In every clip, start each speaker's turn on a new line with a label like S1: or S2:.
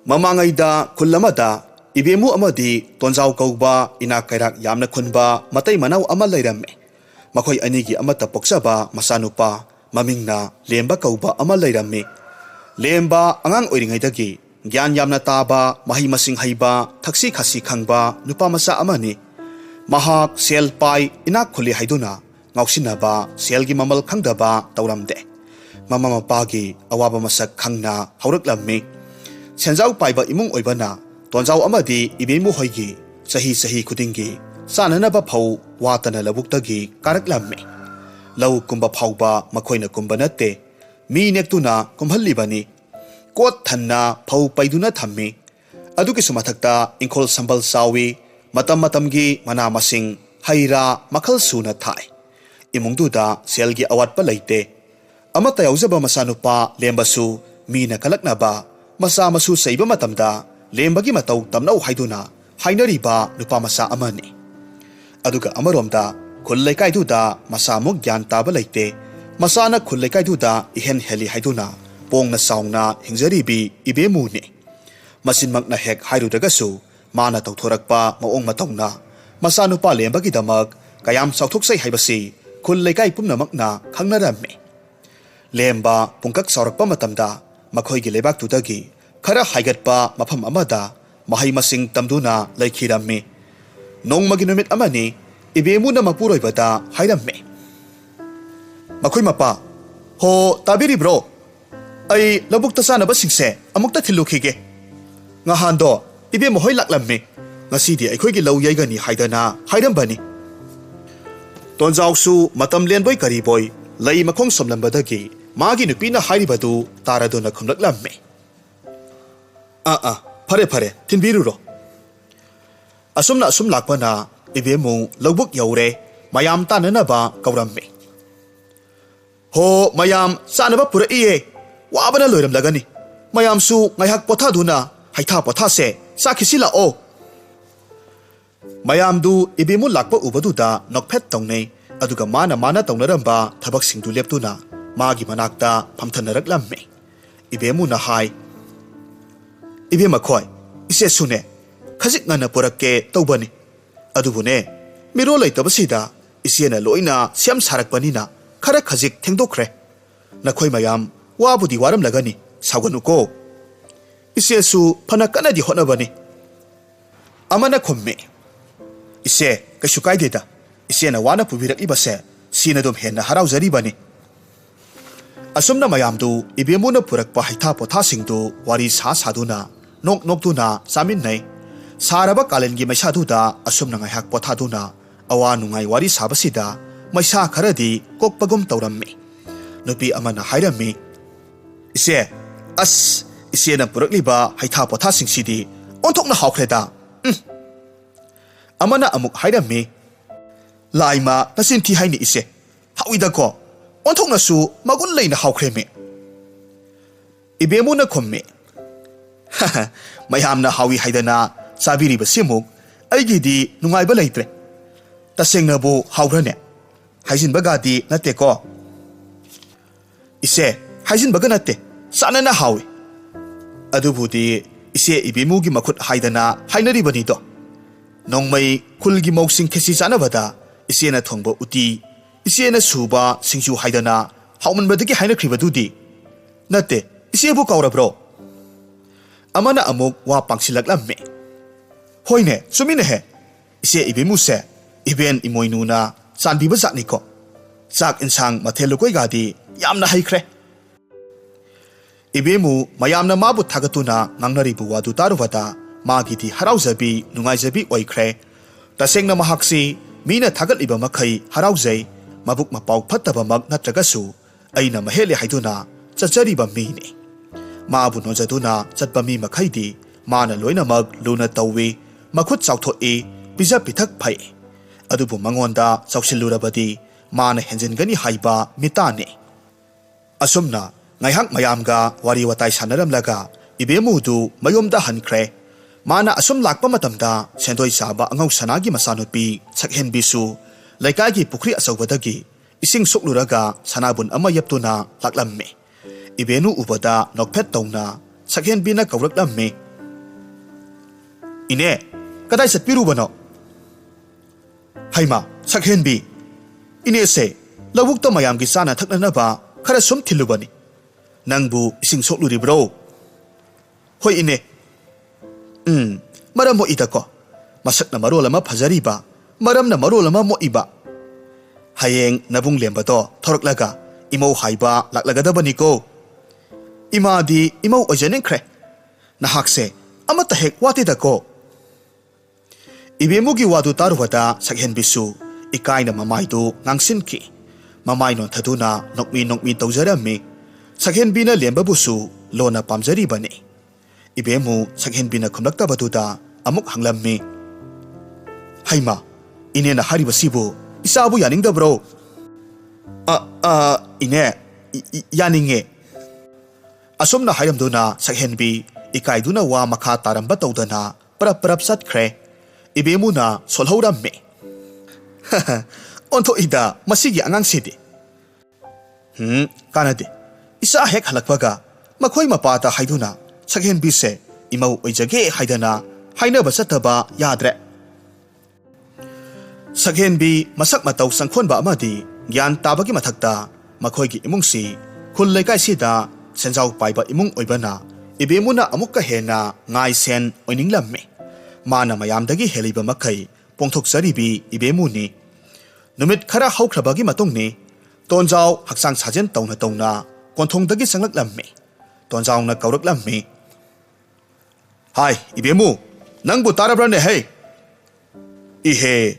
S1: ꯃꯃꯥꯡꯉꯩꯗ ꯈꯨꯜ ꯑꯃꯗ ꯏꯕꯦꯝꯃꯨ ꯑꯃꯗꯤ ꯇꯣꯟꯖꯥꯎ ꯀꯧꯕ ꯏꯅꯥꯛ ꯀꯩꯔꯥꯛ ꯌꯥꯝꯅ ꯈꯨꯟꯕ ꯃꯇꯩ ꯃꯅꯥꯎ ꯑꯃ ꯂꯩꯔꯝꯃꯤ꯫ ꯃꯈꯣꯏ ꯑꯅꯤꯒꯤ ꯑꯃꯠꯇ ꯄꯣꯛꯆꯕ ꯃꯆꯥꯅꯨꯄꯥ ꯃꯃꯤꯡꯅ ꯂꯦꯝꯕ ꯀꯧꯕ ꯑꯃ ꯂꯩꯔꯝꯃꯤ꯫ ꯂꯦꯝꯕ ꯑꯉꯥꯡ ꯑꯣꯏꯔꯤꯉꯩꯗꯒꯤ ꯒ꯭ꯌꯥꯟ ꯌꯥꯝꯅ ꯇꯥꯕ, ꯃꯍꯩ ꯃꯁꯤꯡ ꯍꯩꯕ, ꯊꯛꯁꯤ ꯈꯥꯁꯤ ꯈꯪꯕ ꯅꯨꯄꯥ ꯃꯆꯥ ꯑꯃꯅꯤ꯫ ꯃꯍꯥꯛ ꯁꯦꯜ ꯄꯥꯏ, ꯏꯅꯥꯛ ꯈꯨꯜꯂꯤ ꯍꯥꯏꯗꯨꯅ ꯉꯥꯎꯁꯤꯟꯅꯕ, ꯁꯦꯜꯒꯤ ꯃꯃꯜ ꯈꯪꯗꯕ ꯇꯧꯔꯝꯗꯦ꯫ ꯃꯃꯥ ꯃꯄꯥꯒꯤ ꯑꯋꯥꯕ ꯃꯁꯛ ꯈꯪꯅ ꯍꯧꯔꯛꯂꯝꯃꯤ꯫ ꯁꯦꯟꯖꯥꯎ ꯄꯥꯏꯕ ꯏꯃꯨꯡ ꯑꯣꯏꯕꯅ ꯇꯣꯟꯖꯥꯎ ꯑꯃꯗꯤ ꯏꯕꯦꯝꯃꯨ ꯍꯣꯏꯒꯤ ꯆꯍꯤ ꯈꯨꯗꯤꯡꯒꯤ ꯆꯥꯅꯅꯕ ꯐꯧ ꯋꯥꯇꯅ ꯂꯧꯕꯨꯛꯇꯒꯤ ꯀꯥꯔꯛꯂꯝꯃꯤ꯫ ꯂꯧ ꯀꯨꯝꯕ ꯐꯥꯎꯕ ꯃꯈꯣꯏꯅ ꯀꯨꯝꯕ ꯅꯠꯇꯦ, ꯃꯤ ꯅꯦꯛꯇꯨꯅ ꯀꯨꯝꯍꯜꯂꯤꯕꯅꯤ꯫ ꯀꯣꯠ ꯊꯟꯅ ꯐꯧ ꯄꯩꯗꯨꯅ ꯊꯝꯃꯤ꯫ ꯑꯗꯨꯒꯤꯁꯨ ꯃꯊꯛꯇ ꯏꯪꯈꯣꯜ ꯁꯝꯕꯜ ꯆꯥꯎꯏ, ꯃꯇꯝ ꯃꯇꯝꯒꯤ ꯃꯅꯥ ꯃꯁꯤꯡ, ꯍꯩ ꯔꯥ ꯃꯈꯜ ꯁꯨꯅ ꯊꯥꯏ꯫ ꯏꯃꯨꯡꯗꯨꯗ ꯁꯦꯜꯒꯤ ꯑꯋꯥꯠꯄ ꯂꯩꯇꯦ꯫ ꯑꯃꯠꯇ ꯌꯥꯎꯖꯕ ꯃꯆꯥꯅꯨꯄꯥ ꯂꯦꯝꯕꯁꯨ ꯃꯤꯅ ꯀꯜꯂꯛꯅꯕ, ꯃꯆꯥ ꯃꯁꯨ ꯆꯩꯕ ꯃꯇꯝꯗ ꯂꯦꯝꯕꯒꯤ ꯃꯇꯧ ꯇꯝꯅꯧ ꯍꯥꯏꯗꯨꯅ ꯍꯥꯏꯅꯔꯤꯕ ꯅꯨꯄꯥ ꯃꯆꯥ ꯑꯃꯅꯤ꯫ ꯑꯗꯨꯒ ꯑꯃꯔꯣꯝꯗ ꯈꯨꯜ ꯂꯩꯀꯥꯏꯗꯨꯗ ꯃꯆꯥꯃꯨꯛ ꯒ꯭ꯌꯥꯟ ꯇꯥꯕ ꯂꯩꯇꯦ꯫ ꯃꯆꯥꯅ ꯈꯨꯜ ꯂꯩꯀꯥꯏꯗꯨꯗ ꯏꯍꯦꯟ ꯍꯦꯜꯂꯤ ꯍꯥꯏꯗꯨꯅ ꯄꯣꯡꯅ ꯆꯥꯎꯅ ꯍꯤꯡꯖꯔꯤꯕꯤ ꯏꯕꯦꯝꯃꯨꯅꯤ꯫ ꯃꯆꯤꯟꯃꯛꯅ ꯍꯦꯛ ꯍꯥꯏꯔꯨꯗ꯭ꯔꯒꯁꯨ ꯃꯥꯅ ꯇꯧꯊꯣꯔꯛꯄ ꯃꯑꯣꯡ ꯃꯇꯧꯅ ꯃꯆꯥꯅꯨꯄꯥ ꯂꯦꯝꯕꯒꯤꯗꯃꯛ ꯀꯌꯥꯝ ꯆꯥꯎꯊꯣꯛꯆꯩ ꯍꯥꯏꯕꯁꯤ ꯈꯨꯜ ꯂꯩꯀꯥꯏ ꯄꯨꯝꯅꯃꯛꯅ ꯈꯪꯅꯔꯝꯃꯤ꯫ ꯂꯦꯝꯕ ꯄꯨꯡꯀꯛ ꯆꯥꯎꯔꯛꯄ ꯃꯇꯝꯗ ꯃꯈꯣꯏꯒꯤ ꯂꯩꯕꯥꯛꯇꯨꯗꯒꯤ ꯈꯔ ꯍꯥꯏꯒꯠꯄ ꯃꯐꯝ ꯑꯃꯗ ꯃꯍꯩ ꯃꯁꯤꯡ ꯇꯝꯗꯨꯅ ꯂꯩꯈꯤꯔꯝꯃꯤ꯫ ꯅꯣꯡꯃꯒꯤ ꯅꯨꯃꯤꯠ ꯑꯃꯅꯤ ꯏꯕꯦꯝꯃꯨꯅ ꯃꯄꯨꯔꯣꯏꯕꯗ ꯍꯥꯏꯔꯝꯃꯤ, "ꯃꯈꯣꯏ ꯃꯄꯥ, ꯍꯣ ꯇꯥꯕꯤꯔꯤꯕ꯭ꯔꯣ? ꯑꯩ ꯂꯧꯕꯨꯛꯇ ꯆꯥꯅꯕꯁꯤꯡꯁꯦ ꯑꯃꯨꯛꯇ ꯊꯤꯜꯂꯨꯈꯤꯒꯦ꯫ ꯉꯍꯥꯟꯗꯣ ꯏꯕꯦꯝꯃ ꯍꯣꯏ ꯂꯥꯛꯂꯝꯃꯤ, ꯉꯁꯤꯗꯤ ꯑꯩꯈꯣꯏꯒꯤ ꯂꯧ ꯌꯩꯒꯅꯤ ꯍꯥꯏꯗꯅ ꯍꯥꯏꯔꯝꯕꯅꯤ"꯫ ꯇꯣꯟꯖꯥꯎꯁꯨ ꯃꯇꯝ ꯂꯦꯟꯕꯣꯏ ꯀꯔꯤꯕꯣꯏ ꯂꯩ ꯃꯈꯣꯡ ꯁꯣꯝꯂꯝꯕꯗꯒꯤ ꯃꯥꯒꯤ ꯅꯨꯄꯤꯅ ꯍꯥꯏꯔꯤꯕꯗꯨ ꯇꯥꯔꯗꯨꯅ ꯈꯨꯝꯂꯛꯂꯝꯃꯤ, "ꯐꯔꯦ ꯐꯔꯦ, ꯊꯤꯟꯕꯤꯔꯨꯔꯣ"꯫ ꯑꯁꯨꯝꯅ ꯑꯁꯨꯝ ꯂꯥꯛꯄꯅ ꯏꯕꯦꯝꯃꯨ ꯂꯧꯕꯨꯛ ꯌꯧꯔꯦ꯫ ꯃꯌꯥꯝ ꯇꯥꯟꯅꯅꯕ ꯀꯧꯔꯝꯃꯤ, "ꯍꯣ ꯃꯌꯥꯝ, ꯆꯥꯅꯕ ꯄꯨꯔꯛꯏꯌꯦ, ꯋꯥꯕꯅ ꯂꯣꯏꯔꯝꯂꯒꯅꯤ꯫ ꯃꯌꯥꯝꯁꯨ ꯉꯥꯏꯍꯥꯛ ꯄꯣꯊꯥꯗꯨꯅ ꯍꯩꯊꯥ ꯄꯣꯊꯥꯁꯦ, ꯆꯥꯈꯤꯁꯤ ꯂꯥꯛꯑꯣ"꯫ ꯃꯌꯥꯝꯗꯨ ꯏꯕꯦꯝꯃꯨ ꯂꯥꯛꯄ ꯎꯕꯗꯨꯗ ꯅꯣꯛꯐꯦꯠ ꯇꯧꯅꯩ꯫ ꯑꯗꯨꯒ ꯃꯥꯅ ꯇꯧꯅꯔꯝꯕ ꯊꯕꯛꯁꯤꯡꯗꯨ ꯂꯦꯞꯇꯨꯅ ꯃꯥꯒꯤ ꯃꯅꯥꯛꯇ ꯐꯝꯊꯅꯔꯛꯂꯝꯃꯤ꯫ ꯏꯕꯦꯝꯃꯨꯅ ꯍꯥꯏ, "ꯏꯕꯦꯝꯃꯈꯣꯏ, ꯏꯆꯦꯁꯨꯅꯦ ꯈꯖꯤꯛ ꯉꯟꯅ ꯄꯨꯔꯛꯀꯦ ꯇꯧꯕꯅꯤ꯫ ꯑꯗꯨꯕꯨꯅꯦ, ꯃꯤꯔꯣꯜ ꯂꯩꯇꯕꯁꯤꯗ ꯏꯆꯦꯅ ꯂꯣꯏꯅ ꯁꯦꯝ ꯁꯥꯔꯛꯄꯅꯤꯅ ꯈꯔ ꯈꯖꯤꯛ ꯊꯦꯡꯗꯣꯛꯈ꯭ꯔꯦ꯫ ꯅꯈꯣꯏ ꯃꯌꯥꯝ ꯋꯥꯕꯨꯗꯤ ꯋꯥꯔꯝꯂꯒꯅꯤ, ꯁꯥꯎꯒꯅꯨꯀꯣ꯫ ꯏꯆꯦꯁꯨ ꯐꯅ ꯀꯟꯅꯗꯤ ꯍꯣꯠꯅꯕꯅꯤ"꯫ ꯑꯃꯅ ꯈꯨꯝꯃꯤ, "ꯏꯆꯦ, ꯀꯩꯁꯨ ꯀꯥꯏꯗꯦꯗ. ꯏꯆꯦꯅ ꯋꯥꯅ ꯄꯨꯕꯤꯔꯛꯂꯤꯕꯁꯦ ꯁꯤꯅꯗꯨꯝ ꯍꯦꯟꯅ ꯍꯔꯥꯎꯖꯔꯤꯕꯅꯤ"꯫ ꯑꯁꯨꯝꯅ ꯃꯌꯥꯝꯗꯨ ꯏꯕꯦꯝꯃꯨꯅ ꯄꯨꯔꯛꯄ ꯍꯩꯊꯥ ꯄꯣꯊꯥꯁꯤꯡꯗꯨ ꯋꯥꯔꯤ ꯁꯥꯗꯨꯅ ꯅꯣꯛ ꯅꯣꯛꯇꯨꯅ ꯆꯥꯃꯤꯟꯅꯩ꯫ ꯁꯥꯔꯕ ꯀꯥꯂꯦꯟꯒꯤ ꯃꯩꯁꯥꯗꯨꯗ ꯑꯁꯨꯝꯅ ꯉꯥꯏꯍꯥꯛ ꯄꯣꯊꯥꯗꯨꯅ ꯑꯋꯥ ꯅꯨꯡꯉꯥꯏ ꯋꯥꯔꯤ ꯁꯥꯕꯁꯤꯗ ꯃꯩꯁꯥ ꯈꯔꯗꯤ ꯀꯣꯛꯄꯒꯨꯝ ꯇꯧꯔꯝꯃꯤ꯫ ꯅꯨꯄꯤ ꯑꯃꯅ ꯍꯥꯏꯔꯝꯃꯤ, "ꯏꯆꯦ, ꯏꯆꯦꯅ ꯄꯨꯔꯛꯂꯤꯕ ꯍꯩꯊꯥ ꯄꯣꯊꯥꯁꯤꯡꯁꯤꯗꯤ ꯑꯣꯟꯊꯣꯛꯅ ꯍꯥꯎꯈ꯭ꯔꯦꯗ". ꯑꯃꯅ ꯑꯃꯨꯛ ꯍꯥꯏꯔꯝꯃꯤ, "ꯂꯥꯏꯃ ꯅꯆꯤꯟꯊꯤ ꯍꯥꯏꯅꯤ ꯏꯆꯦ, ꯍꯥꯎꯏꯗꯀꯣ, ꯑꯣꯟꯊꯣꯛꯅꯁꯨ ꯃꯒꯨꯟ ꯂꯩꯅ ꯍꯥꯎꯈ꯭ꯔꯦꯃꯤ"꯫ ꯏꯕꯦꯝꯃꯨꯅ ꯈꯨꯝꯃꯤ, "ꯃꯌꯥꯝꯅ ꯍꯥꯎꯏ ꯍꯥꯏꯗꯅ ꯆꯥꯕꯤꯔꯤꯕꯁꯤꯃꯨꯛ ꯑꯩꯒꯤꯗꯤ ꯅꯨꯡꯉꯥꯏꯕ ꯂꯩꯇ꯭ꯔꯦ. ꯇꯁꯦꯡꯅꯕꯨ ꯍꯥꯎꯈ꯭ꯔꯅꯦ? ꯍꯥꯏꯖꯤꯟꯕꯒꯗꯤ ꯅꯠꯇꯦꯀꯣ"꯫ "ꯏꯆꯦ, ꯍꯥꯏꯖꯤꯟꯕꯒ ꯅꯠꯇꯦ, ꯆꯥꯅꯅ ꯍꯥꯎꯏ". "ꯑꯗꯨꯕꯨꯗꯤ ꯏꯆꯦ ꯏꯕꯦꯝꯃꯨꯒꯤ ꯃꯈꯨꯠ ꯍꯥꯏꯗꯅ ꯍꯥꯏꯅꯔꯤꯕꯅꯤꯗꯣ. ꯅꯣꯡꯃꯩ ꯈꯨꯜꯒꯤ ꯃꯧꯁꯤꯡ ꯈꯦꯆꯤ ꯆꯥꯅꯕꯗ ꯏꯆꯦꯅ ꯊꯣꯡꯕ ꯎꯇꯤ, ꯏꯆꯦꯅ ꯁꯨꯕ ꯁꯤꯡꯖꯨ ꯍꯥꯏꯗꯅ ꯍꯥꯎꯃꯟꯕꯗꯒꯤ ꯍꯥꯏꯅꯈ꯭ꯔꯤꯕꯗꯨꯗꯤ. ꯅꯠꯇꯦ, ꯏꯆꯦꯕꯨ ꯀꯥꯎꯔꯕ꯭ꯔꯣ"꯫ ꯑꯃꯅ ꯑꯃꯨꯛ ꯋꯥ ꯄꯥꯡꯁꯤꯜꯂꯛꯂꯝꯃꯤ, "ꯍꯣꯏꯅꯦ, ꯆꯨꯝꯃꯤꯅꯦꯍꯦ. ꯏꯆꯦ ꯏꯕꯦꯝꯃꯨꯁꯦ ꯏꯕꯦꯟ ꯏꯃꯣꯏꯅꯨꯅ ꯆꯥꯟꯕꯤꯕ ꯖꯥꯠꯅꯤꯀꯣ. ꯆꯥꯛ ꯏꯟꯁꯥꯡ ꯃꯊꯦꯜ ꯂꯨꯀꯣꯏꯒꯗꯤ ꯌꯥꯝꯅ ꯍꯩꯈ꯭ꯔꯦ". ꯏꯕꯦꯝꯃꯨ ꯃꯌꯥꯝꯅ ꯃꯥꯕꯨ ꯊꯥꯒꯠꯇꯨꯅ ꯉꯥꯡꯅꯔꯤꯕ ꯋꯥꯗꯨ ꯇꯥꯔꯨꯕꯗ ꯃꯥꯒꯤꯗꯤ ꯍꯔꯥꯎꯖꯕꯤ ꯅꯨꯡꯉꯥꯏꯖꯕꯤ ꯑꯣꯏꯈ꯭ꯔꯦ꯫ ꯇꯁꯦꯡꯅ ꯃꯍꯥꯛꯁꯤ ꯃꯤꯅ ꯊꯥꯒꯠꯂꯤꯕ ꯃꯈꯩ ꯍꯔꯥꯎꯖꯩ, ꯃꯕꯨꯛ ꯃꯄꯥꯎ ꯐꯠꯇꯕꯃꯛ ꯅꯠꯇ꯭ꯔꯒꯁꯨ ꯑꯩꯅ ꯃꯍꯦꯜꯂꯦ ꯍꯥꯏꯗꯨꯅ ꯆꯠꯆꯔꯤꯕ ꯃꯤꯅꯤ꯫ ꯃꯥꯕꯨ ꯅꯣꯟꯖꯗꯨꯅ ꯆꯠꯄ ꯃꯤ ꯃꯈꯩꯗꯤ ꯃꯥꯅ ꯂꯣꯏꯅꯃꯛ ꯂꯨꯅ ꯇꯧꯏ, ꯃꯈꯨꯠ ꯆꯥꯎꯊꯣꯛꯏ, ꯄꯤꯖ ꯄꯤꯊꯛ ꯐꯩ꯫ ꯑꯗꯨꯕꯨ ꯃꯉꯣꯟꯗ ꯆꯥꯎꯁꯤꯜꯂꯨꯔꯕꯗꯤ ꯃꯥꯅ ꯍꯦꯟꯖꯤꯟꯒꯅꯤ ꯍꯥꯏꯕ ꯃꯤꯇꯥꯅꯤ꯫ ꯑꯁꯨꯝꯅ ꯉꯥꯏꯍꯥꯛ ꯃꯌꯥꯝꯒ ꯋꯥꯔꯤ ꯋꯥꯇꯥꯏ ꯁꯥꯟꯅꯔꯝꯂꯒ ꯏꯕꯦꯝꯃꯨꯗꯨ ꯃꯌꯨꯝꯗ ꯍꯟꯈ꯭ꯔꯦ꯫ ꯃꯥꯅ ꯑꯁꯨꯝ ꯂꯥꯛꯄ ꯃꯇꯝꯗ ꯁꯦꯟꯗꯣꯏ ꯆꯥꯕ ꯑꯉꯧ ꯁꯅꯥꯒꯤ ꯃꯆꯥꯅꯨꯄꯤ ꯁꯛꯍꯦꯟꯕꯤꯁꯨ ꯂꯩꯀꯥꯏꯒꯤ ꯄꯨꯈ꯭ꯔꯤ ꯑꯆꯧꯕꯗꯒꯤ ꯏꯁꯤꯡ ꯁꯣꯛꯂꯨꯔꯒ ꯁꯅꯥꯕꯨꯟ ꯑꯃ ꯌꯦꯞꯇꯨꯅ ꯂꯥꯛꯂꯝꯃꯤ꯫ ꯏꯕꯦꯝꯃꯨ ꯎꯕꯗ ꯅꯣꯛꯐꯦꯠ ꯇꯧꯅ ꯁꯛꯍꯦꯟꯕꯤꯅ ꯀꯧꯔꯛꯂꯝꯃꯤ, Ine, kadai satpirubano? Haima, sakhenbi. Ine se, lawukta mayam ki sana thaknanaba khara sum thilubani. Nangbu ising sokluribro. Hoi ine. Maram mo ita ko. Masak na marol ama phajariba. Maram na marol ama mo iba. Hayeng nabung lemba to thoroklaga imaw haiba laklagadabani ko. Ima di imaw ojaning kre. Nahakse amata hek watida ko. Ibemu gi wadu tarwada sakhen bisu ikai na mamay do ngangsin ki. Mamay non thaduna nokmi tawjarami. Sakhen bina lemba busu lona pamjari bani. Ibemu sakhen bina kumlakta batuda amuk hanglammi. Haima, ine na haribasibu isabu yaningdabro. Ine, yaninge. Asomna hayamduna sakhenbi ikaiduna wa makha taramba tawdana parap satkre. Ibemu na solhaurammi. Onto ida masigi angang sidi. Kanade. Isa hek halakwaga makoy mapata haiduna sakhenbi se imaw oijage haidana hainaba sataba yadre. Sakhenbi masak mataw sangkhonba amadi gyan tabagi mathakta makoygi imungsi khul lekai sida senjaw paiba imung oibana ibemuna amukka hena ngai sen oininglamme. Mana mayamdagi heliba makai pongthokjaribi ibemuni. Numit khara haukrabagi matungni tonjaw haksang sajen tawna konthongdagi sanglaklammi. Tonjaw na kauraklammi. Hai, ibemu, nangbu tarabrane hey. Ihe,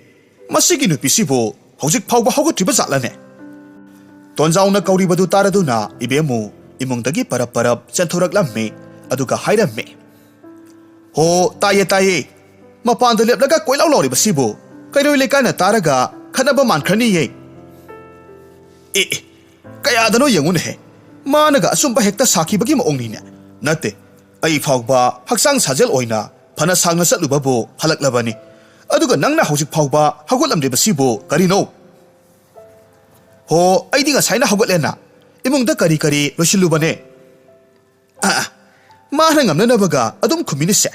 S1: masigi nupisibu hojik phawba hawgatriba jatlane. Tonjaw na kauribadu taraduna ibemu imungdagi parap chenthoraklammi aduga hairammi. Ho, taye. Mapanda lepnaga koilaw lawribasibu kairoi lekana taraga khanaba mankrani ye. Kayadano yangune he. Managa asumba hekta sakibagi maongnine. Nate, ai phawba haksang sajel oina phana sangna satlubabu halaklabani. Aduga nangna hojik phawba hawgotlamdebasibu karino? Ho, aidi ngasaina hawgotlena. Imungda kari losilubane. Mana ngamnanabaga adum khuminise.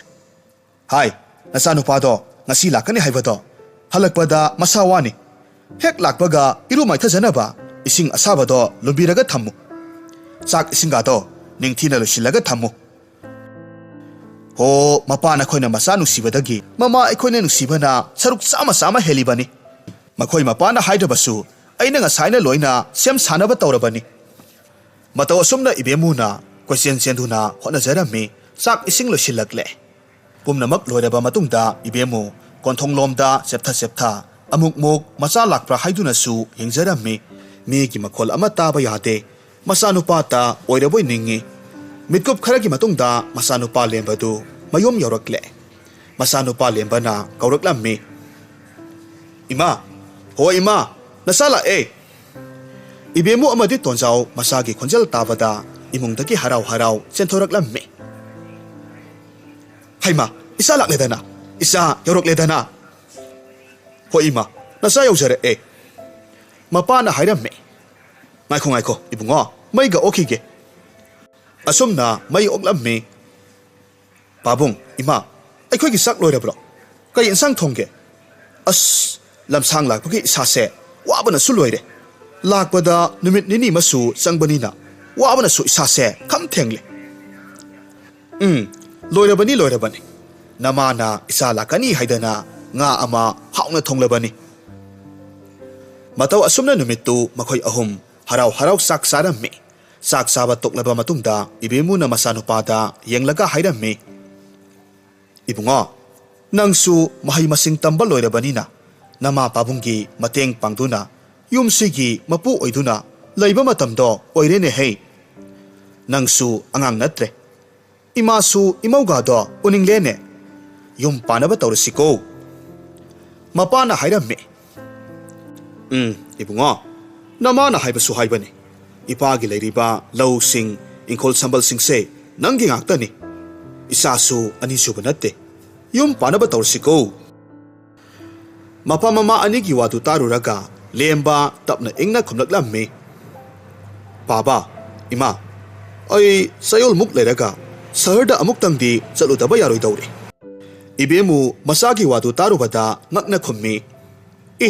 S1: Hai, nasanupado ngasi lakani haibado halakpada masawani. Hek lakbaga iru maithajanaba ising asabado lumbiraga thammu. Sak isingado ningthina losilaga thammu. Ho, mapana khoina masa nusibadagi mama aikhoina nusibana saruk sama helibani. Makhoi mapana haidabasu aina ngasaina loina sem sanaba tawrabani. Mataw asumna ibemuna question senduna honajarami sak ising losilakle. Pumnamak loiraba matungda ibemu konthonglomda septha amuk macha lakpra haiduna su yengjarami. Migi makhol ama taba yade masanupata oiraboi ningi. Mitkup kharagi matungda masanupa lembadu mayom yorakle. Masanupa lembana kauraklammi. Ima, ho ima, nasala Ibemu amadi tonjaw masagi khonjal tabada imungdagi harau chenthoraklammi. Haima, isa lakledana. Isa yorokledana. Ho ima, nasa yawjare Mapana hairammi. Ngaiko, ibungo, maiga okige. Asumna may oklammi. Babung, ima, aikhoigi sak loirabro. Kay insang thongge. Lamsang lakpagi isase, wabana su loire. Lakpada numit nini masu sangbanina, wabana su isase kam thengle. Loirabani. Namana isa lakani haidana nga ama hauna thonglabani. Mataw asumna numittu makhoi ahum harau sak sarammi. Sak saba toklaba matungda ibemu na masanupada yenglaga hairammi. Ibungo, nangsu mahay masing tambal loirabanina. Nama pabunggi mateng pangduna. Yumsigi mapu oiduna. Layba matamdo oirene hey. Nangsu angang natre. Imasu imawgado uninglene. Yung panaba tawrasiko. Mapana hairammi. Ibungo, namana haibasu haibani. Ipagi layriba law sing ingkol sambal sing se nanggi ngaktani. Isasu anisuba natte. Yung panaba tawrasiko. Mapamama anigi wadu taruraga lemba tapna ingna kumlaklammi. Baba, ima, ay sayol muk layraga saharda amuk tangdi saludaba yaroy dawri. ꯏꯕꯦꯝꯃꯨ ꯃꯆꯥꯒꯤ ꯋꯥꯗꯨ ꯇꯥꯔꯨꯕꯗ ꯉꯛꯅ ꯈꯨꯝꯃꯤ꯫ "ꯑꯦ,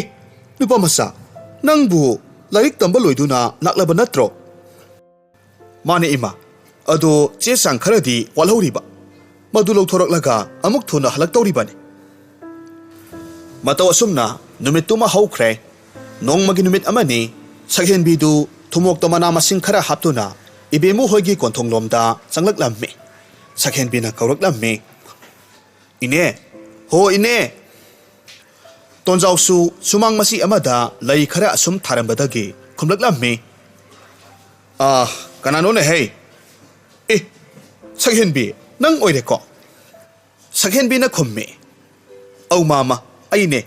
S1: ꯅꯨꯄꯥ ꯃꯆꯥ, ꯅꯪꯕꯨ ꯂꯥꯏꯔꯤꯛ ꯇꯝꯕ ꯂꯣꯏꯗꯨꯅ ꯂꯥꯛꯂꯕ ꯅꯠꯇ꯭ꯔꯣ?" "ꯃꯥꯅꯦ ꯏꯃꯥ, ꯑꯗꯣ ꯆꯦ ꯆꯥꯡ ꯈꯔꯗꯤ ꯋꯥꯠꯍꯧꯔꯤꯕ, ꯃꯗꯨ ꯂꯧꯊꯣꯔꯛꯂꯒ ꯑꯃꯨꯛ ꯊꯨꯅ ꯍꯜꯂꯛꯇꯧꯔꯤꯕꯅꯤ." ꯃꯇꯧ ꯑꯁꯨꯝꯅ ꯅꯨꯃꯤꯠꯇꯨꯃ ꯍꯧꯈ꯭ꯔꯦ꯫ ꯅꯣꯡꯃꯒꯤ ꯅꯨꯃꯤꯠ ꯑꯃꯅꯤ ꯁꯛꯍꯦꯟꯕꯤꯗꯨ ꯊꯨꯃꯣꯛꯇ ꯃꯅꯥ ꯃꯁꯤꯡ ꯈꯔ ꯍꯥꯞꯇꯨꯅ ꯏꯕꯦꯝꯃꯨ ꯍꯣꯏꯒꯤ ꯀꯣꯟꯊꯣꯡꯂꯣꯝꯗ ꯆꯪꯂꯛꯂꯝꯃꯤ꯫ ꯁꯛꯍꯦꯟꯕꯤꯅ ꯀꯧꯔꯛꯂꯝꯃꯤ, "ꯏꯅꯦ, ꯍꯣ ꯏꯅꯦ!" ꯇꯣꯟꯖꯥꯎꯁꯨ ꯁꯨꯃꯥꯡ ꯃꯆꯤ ꯑꯃꯗ ꯂꯩ ꯈꯔ ꯑꯁꯨꯝ ꯊꯥꯔꯝꯕꯗꯒꯤ ꯈꯨꯝꯂꯛꯂꯝꯃꯤ, "ꯀꯅꯥꯅꯣꯅꯦ ꯍꯦ? ꯑꯦ, ꯁꯛꯍꯦꯟꯕꯤ, ꯅꯪ ꯑꯣꯏꯔꯦꯀꯣ?" ꯁꯛꯍꯦꯟꯕꯤꯅ ꯈꯨꯝꯃꯤ, "ꯑꯧ ꯃꯥꯃ, ꯑꯩꯅꯦ."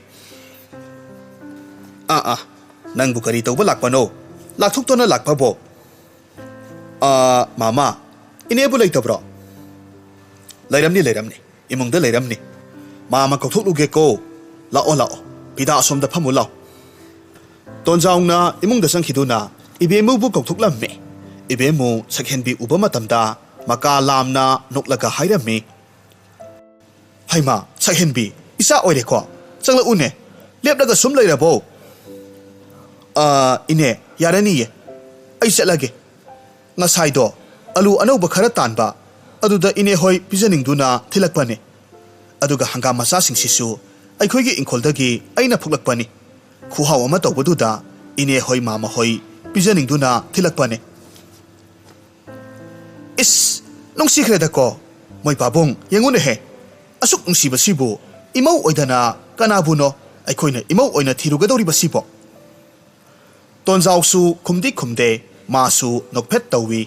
S1: "ꯅꯪꯕꯨ ꯀꯔꯤ ꯇꯧꯕ ꯂꯥꯛꯄꯅꯣ? ꯂꯥꯛꯊꯣꯛꯇꯨꯅ ꯂꯥꯛꯄꯕꯣ?" "ꯃꯥꯃ, ꯏꯅꯦꯕꯨ ꯂꯩꯇꯕ꯭ꯔꯣ?" ꯂꯩꯔꯝꯅꯤ, ꯏꯃꯨꯡꯗ ꯂꯩꯔꯝꯅꯤ. ꯃꯥꯃ ꯀꯧꯊꯣꯛꯂꯨꯒꯦꯀꯣ. ꯂꯥꯛꯑꯣ, ꯐꯤꯗꯥ ꯑꯁꯣꯝꯗ ꯐꯝꯃꯨ ꯂꯥꯎ." ꯇꯣꯟꯖꯥꯎꯅ ꯏꯃꯨꯡꯗ ꯆꯪꯈꯤꯗꯨꯅ ꯏꯕꯦꯝꯃꯨꯕꯨ ꯀꯧꯊꯣꯛꯂꯝꯃꯤ꯫ ꯏꯕꯦꯝꯃꯨ ꯁꯛꯍꯦꯟꯕꯤ ꯎꯕ ꯃꯇꯝꯗ ꯃꯀꯥ ꯂꯥꯝꯅ ꯅꯣꯛꯂꯒ ꯍꯥꯏꯔꯝꯃꯤ, "ꯍꯩꯃꯥ, ꯁꯛꯍꯦꯟꯕꯤ, ꯏꯆꯥ ꯑꯣꯏꯔꯦꯀꯣ? ꯆꯪꯂꯛꯎꯅꯦ, ꯂꯦꯞꯂꯒ ꯁꯨꯝ ꯂꯩꯔꯕꯣ?" "ꯏꯅꯦ, ꯌꯥꯔꯅꯤꯌꯦ, ꯑꯩ ꯆꯠꯂꯒꯦ. ꯉꯁꯥꯏꯗꯣ ꯑꯂꯨ ꯑꯅꯧꯕ ꯈꯔ ꯇꯥꯟꯕ, ꯑꯗꯨꯗ ꯏꯅꯦ ꯍꯣꯏ ꯄꯤꯖꯅꯤꯡꯗꯨꯅ ꯊꯤꯜꯂꯛꯄꯅꯦ. ꯑꯗꯨꯒ ꯍꯪꯒꯥꯝ ꯃꯆꯥꯁꯤꯡꯁꯤꯁꯨ ꯑꯩꯈꯣꯏꯒꯤ ꯏꯪꯈꯣꯜꯗꯒꯤ ꯑꯩꯅ ꯐꯨꯛꯂꯛꯄꯅꯤ. ꯈꯨꯍꯥꯎ ꯑꯃ ꯇꯧꯕꯗꯨꯗ ꯏꯅꯦ ꯍꯣꯏ ꯃꯥꯃ ꯍꯣꯏ ꯄꯤꯖꯅꯤꯡꯗꯨꯅ ꯊꯤꯜꯂꯛꯄꯅꯦ." "ꯏꯁ, ꯅꯨꯡꯁꯤꯈ꯭ꯔꯦꯗꯀꯣ ꯃꯣꯏ ꯄꯥꯕꯨꯡ, ꯌꯦꯡꯉꯨꯅꯦꯍꯦ, ꯑꯁꯨꯛ ꯅꯨꯡꯁꯤꯕꯁꯤꯕꯨ ꯏꯃꯧ ꯑꯣꯏꯗꯅ ꯀꯅꯥꯕꯨꯅꯣ ꯑꯩꯈꯣꯏꯅ ꯏꯃꯧ ꯑꯣꯏꯅ ꯊꯤꯔꯨꯒꯗꯧꯔꯤꯕꯁꯤꯕꯣ?" ꯇꯣꯟꯖꯥꯎꯁꯨ ꯈꯨꯝꯗꯤ ꯈꯨꯝꯗꯦ, ꯃꯥꯁꯨ ꯅꯣꯛꯐꯦꯠ ꯇꯧꯏ꯫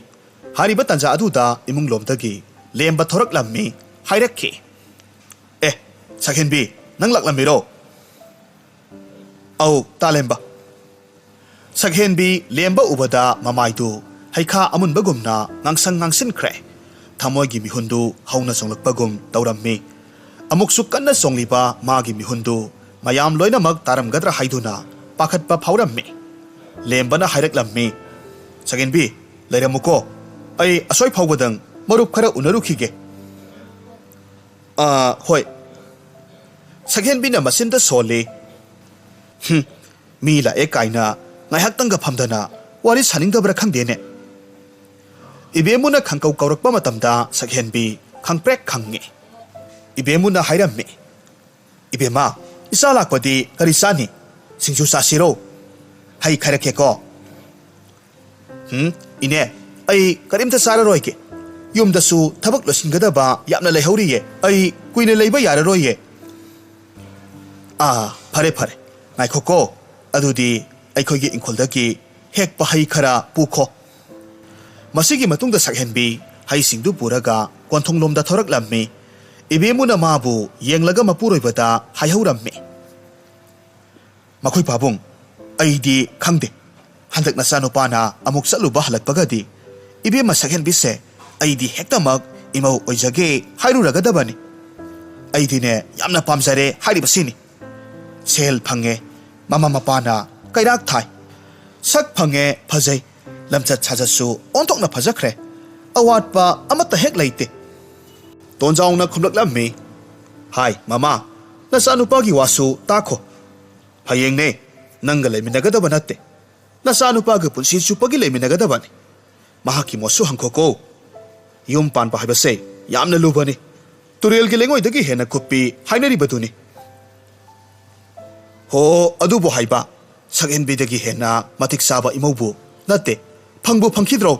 S1: ꯍꯥꯏꯔꯤꯕ ꯇꯥꯟꯖꯥ ꯑꯗꯨꯗ ꯏꯃꯨꯡꯂꯣꯝꯗꯒꯤ ꯂꯦꯝꯕ ꯊꯣꯔꯛꯂꯝꯃꯤ, ꯍꯥꯏꯔꯛꯈꯤ, "ꯑꯦ, ꯁꯛꯍꯦꯟꯕꯤ, ꯅꯪ ꯂꯥꯛꯂꯝꯃꯤꯔꯣ?" "ꯑꯧ, ꯇꯥꯂꯦꯝꯕ." ꯁꯛꯍꯦꯟꯕꯤ ꯂꯦꯝꯕ ꯎꯕꯗ ꯃꯃꯥꯏꯗꯨ ꯍꯩꯈꯥ ꯑꯃꯨꯟꯕꯒꯨꯝꯅ ꯉꯥꯡꯁꯪ ꯉꯥꯡꯁꯤꯟꯈ꯭ꯔꯦ꯫ ꯊꯃꯣꯏꯒꯤ ꯃꯤꯍꯨꯟꯗꯨ ꯍꯧꯅ ꯆꯣꯡꯂꯛꯄꯒꯨꯝ ꯇꯧꯔꯝꯃꯤ꯫ ꯑꯃꯨꯛꯁꯨ ꯀꯟꯅ ꯆꯣꯡꯂꯤꯕ ꯃꯥꯒꯤ ꯃꯤꯍꯨꯟꯗꯨ ꯃꯌꯥꯝ ꯂꯣꯏꯅꯃꯛ ꯇꯥꯔꯝꯒꯗ꯭ꯔꯥ ꯍꯥꯏꯗꯨꯅ ꯄꯥꯈꯠꯄ ꯐꯥꯎꯔꯝꯃꯤ꯫ ꯂꯦꯝꯕꯅ ꯍꯥꯏꯔꯛꯂꯝꯃꯤ, "ꯁꯛꯍꯦꯟꯕꯤ, ꯂꯩꯔꯝꯃꯨꯀꯣ, ꯑꯩ ꯑꯁꯣꯏ ꯐꯥꯎꯕꯗꯪ ꯃꯔꯨꯞ ꯈꯔ ꯎꯅꯔꯨꯈꯤꯒꯦ." "ꯍꯣꯏ." ꯁꯛꯍꯦꯟꯕꯤꯅ ꯃꯆꯤꯟꯗ ꯁꯣꯜꯂꯤ, "ꯃꯤ ꯂꯥꯛꯑꯦ ꯀꯥꯏꯅ ꯉꯥꯏꯍꯥꯛꯇꯪꯒ ꯐꯝꯗꯅ ꯋꯥꯔꯤ ꯁꯥꯅꯤꯡꯗꯕ꯭ꯔꯥ ꯈꯪꯗꯦꯅꯦ." ꯏꯕꯦꯝꯃꯨꯅ ꯈꯪꯀꯧ ꯀꯧꯔꯛꯄ ꯃꯇꯝꯗ ꯁꯛꯍꯦꯟꯕꯤ ꯈꯪꯄ꯭ꯔꯦꯛ ꯈꯪꯉꯤ꯫ ꯏꯕꯦꯝꯃꯨꯅ ꯍꯥꯏꯔꯝꯃꯤ, "ꯏꯕꯦꯝꯃ, ꯏꯆꯥ ꯂꯥꯛꯄꯗꯤ ꯀꯔꯤ ꯆꯥꯅꯤ? ꯁꯤꯡꯖꯨ ꯆꯥꯁꯤꯔꯣ? ꯍꯩ ꯈꯥꯏꯔꯛꯀꯦꯀꯣ?" "ꯏꯅꯦ, ꯑꯩ ꯀꯔꯤꯝꯇ ꯆꯥꯔꯔꯣꯏꯒꯦ. ꯌꯨꯝꯗꯁꯨ ꯊꯕꯛ ꯂꯣꯏꯁꯤꯟꯒꯗꯕ ꯌꯥꯝꯅ ꯂꯩꯍꯧꯔꯤꯌꯦ. ꯑꯩ ꯀꯨꯏꯅ ꯂꯩꯕ ꯌꯥꯔꯔꯣꯏꯌꯦ." "ꯐꯔꯦ, ꯉꯥꯏꯈꯣꯀꯣ. ꯑꯗꯨꯗꯤ ꯑꯩꯈꯣꯏꯒꯤ ꯏꯪꯈꯣꯜꯗꯒꯤ ꯍꯦꯛꯄ ꯍꯩ ꯈꯔ ꯄꯨꯈꯣ." ꯃꯁꯤꯒꯤ ꯃꯇꯨꯡꯗ ꯁꯛꯍꯦꯟꯕꯤ ꯍꯩꯁꯤꯡꯗꯨ ꯄꯨꯔꯒ ꯀꯣꯟꯊꯣꯡꯂꯣꯝꯗ ꯊꯣꯔꯛꯂꯝꯃꯤ꯫ ꯏꯕꯦꯝꯃꯨꯅ ꯃꯥꯕꯨ ꯌꯦꯡꯂꯒ ꯃꯄꯨꯔꯣꯏꯕꯗ ꯍꯥꯏꯍꯧꯔꯝꯃꯤ, "ꯃꯈꯣꯏ ꯄꯥꯕꯨꯡ, ꯑꯩꯗꯤ ꯈꯪꯗꯦ. ꯍꯟꯗꯛ ꯅꯆꯥꯅꯨꯄꯥꯅ ꯑꯃꯨꯛ ꯆꯠꯂꯨꯕ ꯍꯜꯂꯛꯄꯒꯗꯤ ꯏꯕꯦꯝꯃ ꯁꯛꯍꯦꯟꯕꯤꯁꯦ ꯑꯩꯗꯤ ꯍꯦꯛꯇꯃꯛ ꯏꯃꯧ ꯑꯣꯏꯖꯒꯦ ꯍꯥꯏꯔꯨꯔꯒꯗꯕꯅꯤ. ꯑꯩꯗꯤꯅꯦ ꯌꯥꯝꯅ ꯄꯥꯝꯖꯔꯦ ꯍꯥꯏꯔꯤꯕꯁꯤꯅꯤ. ꯁꯦꯜ ꯐꯪꯉꯦ, ꯃꯃꯥ ꯃꯄꯥꯅ ꯀꯩꯔꯥꯛ ꯊꯥꯏ. ꯁꯛ ꯐꯪꯉꯦ, ꯐꯖꯩ, ꯂꯝꯆꯠ ꯁꯥꯖꯠꯁꯨ ꯑꯣꯟꯊꯣꯛꯅ ꯐꯖꯈ꯭ꯔꯦ. ꯑꯋꯥꯠꯄ ꯑꯃꯠꯇ ꯍꯦꯛ ꯂꯩꯇꯦ." ꯇꯣꯟꯖꯥꯎꯅ ꯈꯨꯝꯂꯛꯂꯝꯃꯤ, "ꯍꯥꯏ ꯃꯃꯥ, ꯅꯆꯥꯅꯨꯄꯥꯒꯤ ꯋꯥꯁꯨ ꯇꯥꯈꯣ. ꯍꯌꯦꯡꯅꯦ ꯅꯪꯒ ꯂꯩꯃꯤꯟꯅꯒꯗꯕ ꯅꯠꯇꯦ, ꯅꯆꯥꯅꯨꯄꯥꯒ ꯄꯨꯟꯁꯤ ꯆꯨꯞꯄꯒꯤ ꯂꯩꯃꯤꯟꯅꯒꯗꯕꯅꯤ. ꯃꯍꯥꯛꯀꯤ ꯃꯣꯠꯁꯨ ꯍꯪꯈꯣꯀꯣ. ꯌꯨꯝ ꯄꯥꯟꯕ ꯍꯥꯏꯕꯁꯦ ꯌꯥꯝꯅ ꯂꯨꯕꯅꯤ. ꯇꯨꯔꯦꯜꯒꯤ ꯂꯩꯉꯣꯏꯗꯒꯤ ꯍꯦꯟꯅ ꯀꯨꯞꯄꯤ ꯍꯥꯏꯅꯔꯤꯕꯗꯨꯅꯤ." "ꯍꯣ, ꯑꯗꯨꯕꯨ ꯍꯥꯏꯕ, ꯁꯛꯍꯦꯟꯕꯤꯗꯒꯤ ꯍꯦꯟꯅ ꯃꯇꯤꯛ ꯆꯥꯕ ꯏꯃꯧꯕꯨ ꯅꯠꯇꯦ, ꯐꯪꯕꯨ ꯐꯪꯈꯤꯗ꯭ꯔꯣ?"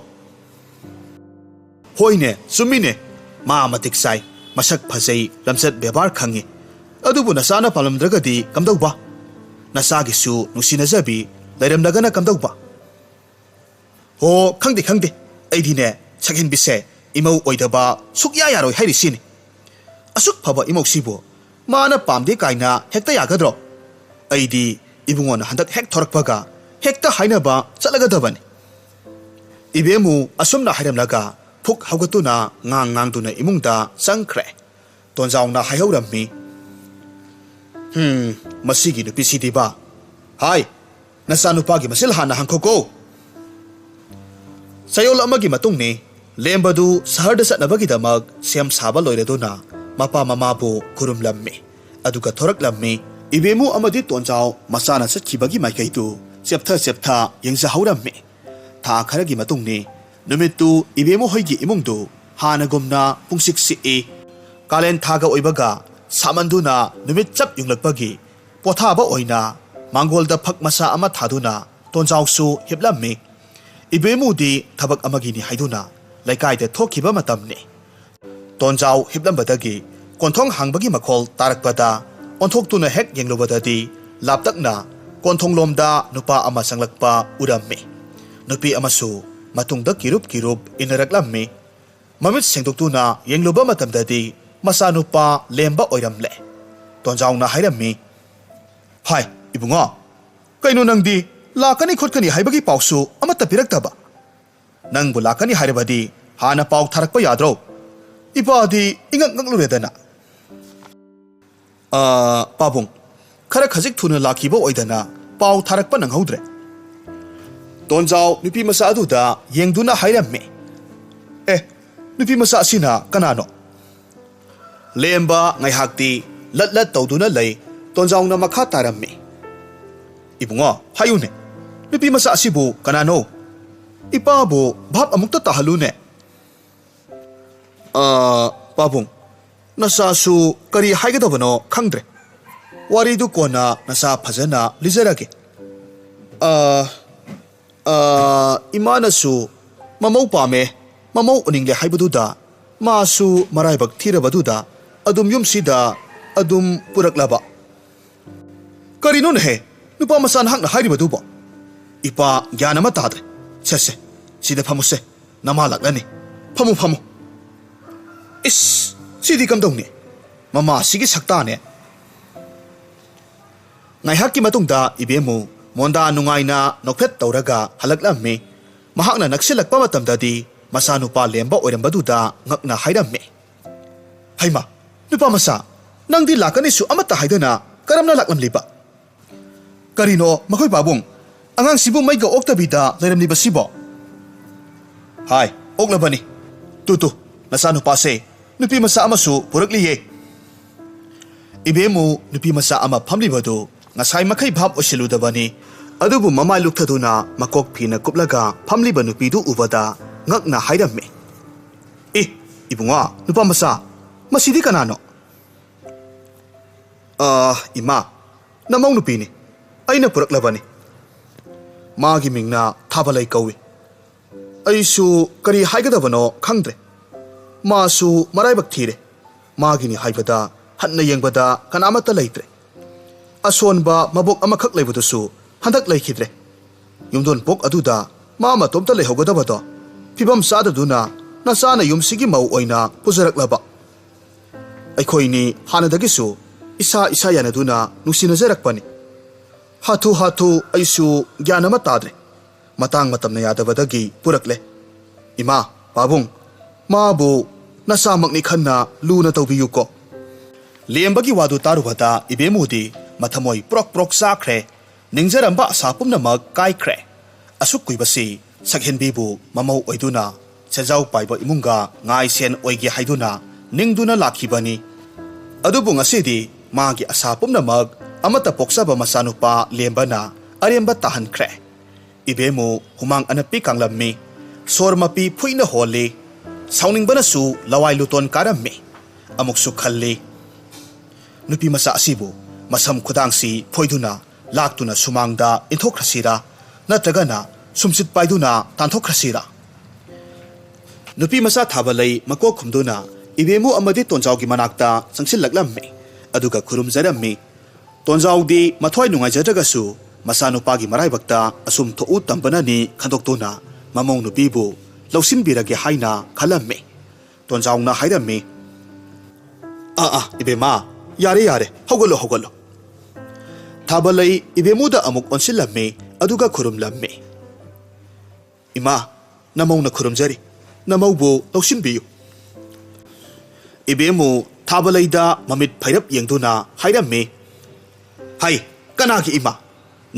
S1: "ꯍꯣꯏꯅꯦ, ꯆꯨꯝꯃꯤꯅꯦ. ꯃꯥ ꯃꯇꯤꯛ ꯆꯥꯏ, ꯃꯁꯛ ꯐꯖꯩ, ꯂꯝꯆꯠ ꯕꯦꯕꯥꯔ ꯈꯪꯉꯤ. ꯑꯗꯨꯕꯨ ꯅꯆꯥꯅ ꯄꯥꯝꯂꯝꯗ꯭ꯔꯒꯗꯤ ꯀꯝꯗꯧꯕ? ꯅꯆꯥꯒꯤꯁꯨ ꯅꯨꯡꯁꯤꯅꯖꯕꯤ ꯂꯩꯔꯝꯂꯒꯅ ꯀꯝꯗꯧꯕ?" "ꯍꯣ, ꯈꯪꯗꯦ. ꯑꯩꯗꯤꯅꯦ ꯁꯛꯍꯦꯟꯕꯤꯁꯦ ꯏꯃꯧ ꯑꯣꯏꯗꯕ ꯁꯨꯛꯌꯥ ꯌꯥꯔꯣꯏ ꯍꯥꯏꯔꯤꯁꯤꯅꯤ. ꯑꯁꯨꯛ ꯐꯕ ꯏꯃꯧꯁꯤꯕꯨ ꯃꯥꯅ ꯄꯥꯝꯗꯦ ꯀꯥꯏꯅ ꯍꯦꯛꯇ ꯌꯥꯒꯗ꯭ꯔꯣ? ꯑꯩꯗꯤ ꯏꯕꯨꯡꯉꯣꯅ ꯍꯟꯗꯛ ꯍꯦꯛ ꯊꯣꯔꯛꯄꯒ ꯍꯦꯛꯇ ꯍꯥꯏꯅꯕ ꯆꯠꯂꯒꯗꯕꯅꯤ." ꯏꯕꯦꯝꯃꯨ ꯑꯁꯨꯝꯅ ꯍꯥꯏꯔꯝꯂꯒ ꯐꯨꯛ ꯍꯧꯒꯠꯇꯨꯅ ꯉꯥꯡꯗꯨꯅ ꯏꯃꯨꯡꯗ ꯆꯪꯈ꯭ꯔꯦ꯫ ꯇꯣꯟꯖꯥꯎꯅ ꯍꯥꯏꯍꯧꯔꯝꯃꯤ, "ꯃꯁꯤꯒꯤ ꯅꯨꯄꯤꯁꯤꯗꯤꯕ. ꯍꯥꯏ, ꯅꯆꯥꯅꯨꯄꯥꯒꯤ ꯃꯆꯤꯜ ꯍꯥꯟꯅ ꯍꯪꯈꯣꯀꯣ." ꯆꯌꯣꯜ ꯑꯃꯒꯤ ꯃꯇꯨꯡꯅꯤ꯫ ꯂꯦꯝꯕꯗꯨ ꯁꯍꯔꯗ ꯆꯠꯅꯕꯒꯤꯗꯃꯛ ꯁꯦꯝ ꯁꯥꯕ ꯂꯣꯏꯔꯗꯨꯅ mapa mamabu khurumlammi aduga thoraklammi ibemu amadi tonjau masana satkibagi maikaitu cheptha yengza haurammi tha kharagi matungni numittu ibemu hoigi imungdu hanagumna pungsik si kalen thaga oibaga samanduna numit chap yunglakpagi pothaba oina mangolda phak masa ama thaduna tonjau su hiplammi ibemu di thabak amagini haiduna laikai de thokhiba matamni tonjau hiplambadagi konthong hangbagi makhol tarakpada onthok hek yenglobadadi laptakna konthong lomda nupa ama sanglakpa urammi nupi amasu matungda kirup inaraklammi mamit sengdoktuna yengloba matamdadi masa nupa lemba oiramle tonjauna hairammi hai ibunga kaino nangdi lakani khotkani haibagi pausu amata piraktaba nangbu lakani hairabadi hana pau tharakpa yadro ipadi ingak ngakluredana pabung khara khajik thuna lakhiba oidana pau tharakpa nanghaudre tonjau nupi masa aduda yengduna hairamme nupi masa asina kanano lemba ngaihakti latlat tawduna lay tonjauna makha taramme ibunga hayune nupi masa asibu kanano ipabu bhap amukta tahalune pabung nasa su kari haigadabano khangdre waridu kona nasa phajana lizarage imana su mamau pame mamau uningle haibaduda masu maraibak thirabaduda adum yumsida adum puraklaba karino ne nupa masan hakna hairibaduba ipa gyanama tadre sese sida phamuse namalaklani phamu is sidi kamdongni mama sigi saktane ngaihakki matungda ibemu monda nungaina nokphet tawraga halaklammi mahakna naksilakpa matamdadi masanupa lemba oirambaduda ngakna hairammi haima nupa masa nangdi lakani su amata haidana karamna laklamliba karino makhoi babung angang sibu maiga oktabida leiramliba sibo hai oklabani tu nasanupa se nupi masa amasu purakliye ibemu nupi masa ama phamlibadu ngasai makhai bhab osiludabani adubu mamai lukthaduna makok phina kuplaga phamliba nupidu ubada ngakna hairamme ibunga nupa masa masidi kanano ima namau nupini aina puraklabani magi mingna thabalai kawi aisu kari haigadabano khangdre masu maraibak thire magini haibada hanna yengbada kanamata leitre asonba mabok amakhak leibudusu handak leikhidre yumdon pok aduda mama tomta leihogadabado phibam sadaduna nasana yumsigi mau oina puzaraklaba aikhoini hanadagisu isa yanaduna nusinajarakpani hathu aisu gyanama tadre matang matamna yadabadagi purakle ima pabung mabu nasamakni khanna luna tawbiyuko lembagi wadu tarubada ibemudi mathamoi prok sakre ningjaramba asapumna mak kaikre asuk kuibasi sakhenbibu mamau oiduna chajau paiba imunga ngai sen oigi haiduna ningduna lakhibani adubu ngasidi magi asapumna mak amata poksaba masanupa lembana aremba tahankre ibemu humang anapi kanglammi sormapi phuina holi sauningbanasu lawai luton karammi amuksu khalli nupi masa asibu masam khudangsi phoiduna laktuna sumangda inthokrasira natragana sumsit paiduna tanthokrasira nupi masa thabalai makok khumduna ibemu amadi tonjaugi manakta sangsillaklami aduga khurumjarammi tonjaudi mathoi nungaijadagasu masanupagi maraibakta asum thou tambanani khandoktuna mamong nupibu lausinbirage haina khalammi tonjauna hairammi ibema yare hogolo thabalai ibemuda amuk onsilammi aduga khurumlammi ima namongna khurumjari namaubu lausinbiyu ibemu thabalaida mamit phairap yengduna hairammi hai kanagi ima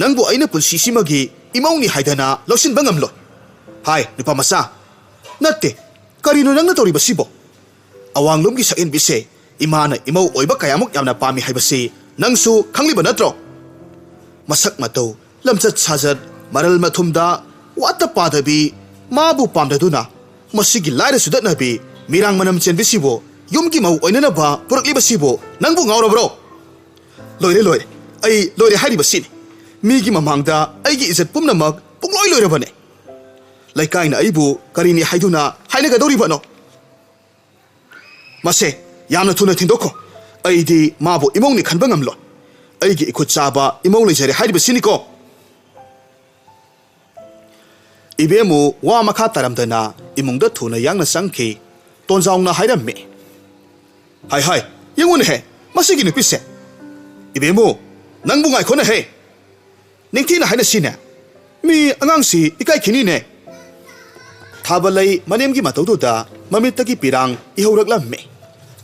S1: nangbu aina pulsisimagi imongni haidana lausin bangamlo hai nupa masa natte karino nangna tori basibo awanglomgi sakin bise इमाना इमौ ओइबा कयामुक यामना पामी हाइबसी नंगसु खंगलिबा नत्रो मसक मतौ लमचत साजत मरल मथुमदा वाता पादबी माबु पामदुना मसिगी लाइर सुदतनबी मिरांग मनम चेनबिसिबो युमगी मौ ओइननबा पुरकलिबसिबो नंगबु ngawrabro लोइरे लोइरे आई लोइरे हाइरिबसिनि मीगी ममांगदा आइगी इज्जत पुमनमक पुंगलोइ लोइरबने लाइकाइना आइबु करिनि हाइदुना हाइनगदौरिबनो मसे यामना थुना थिंदोखो आइदी माबु इमौनि खनबा ngamlo आइगी इखुत चाबा इमौ लेजरे हाइरिबसिनिको इबेमु वा मखा तारमदना इमुंगदा थुना यांगना संखि तोनजाउना हाइरम्मे हाय हाय Yangon hey मसिगी नुपिसे इबेमु नंगबु ngaikona he ningthina haina sine mi angangsi ikai khini ne thabalai manemgi mataududa mamitagi pirang ihauraklamme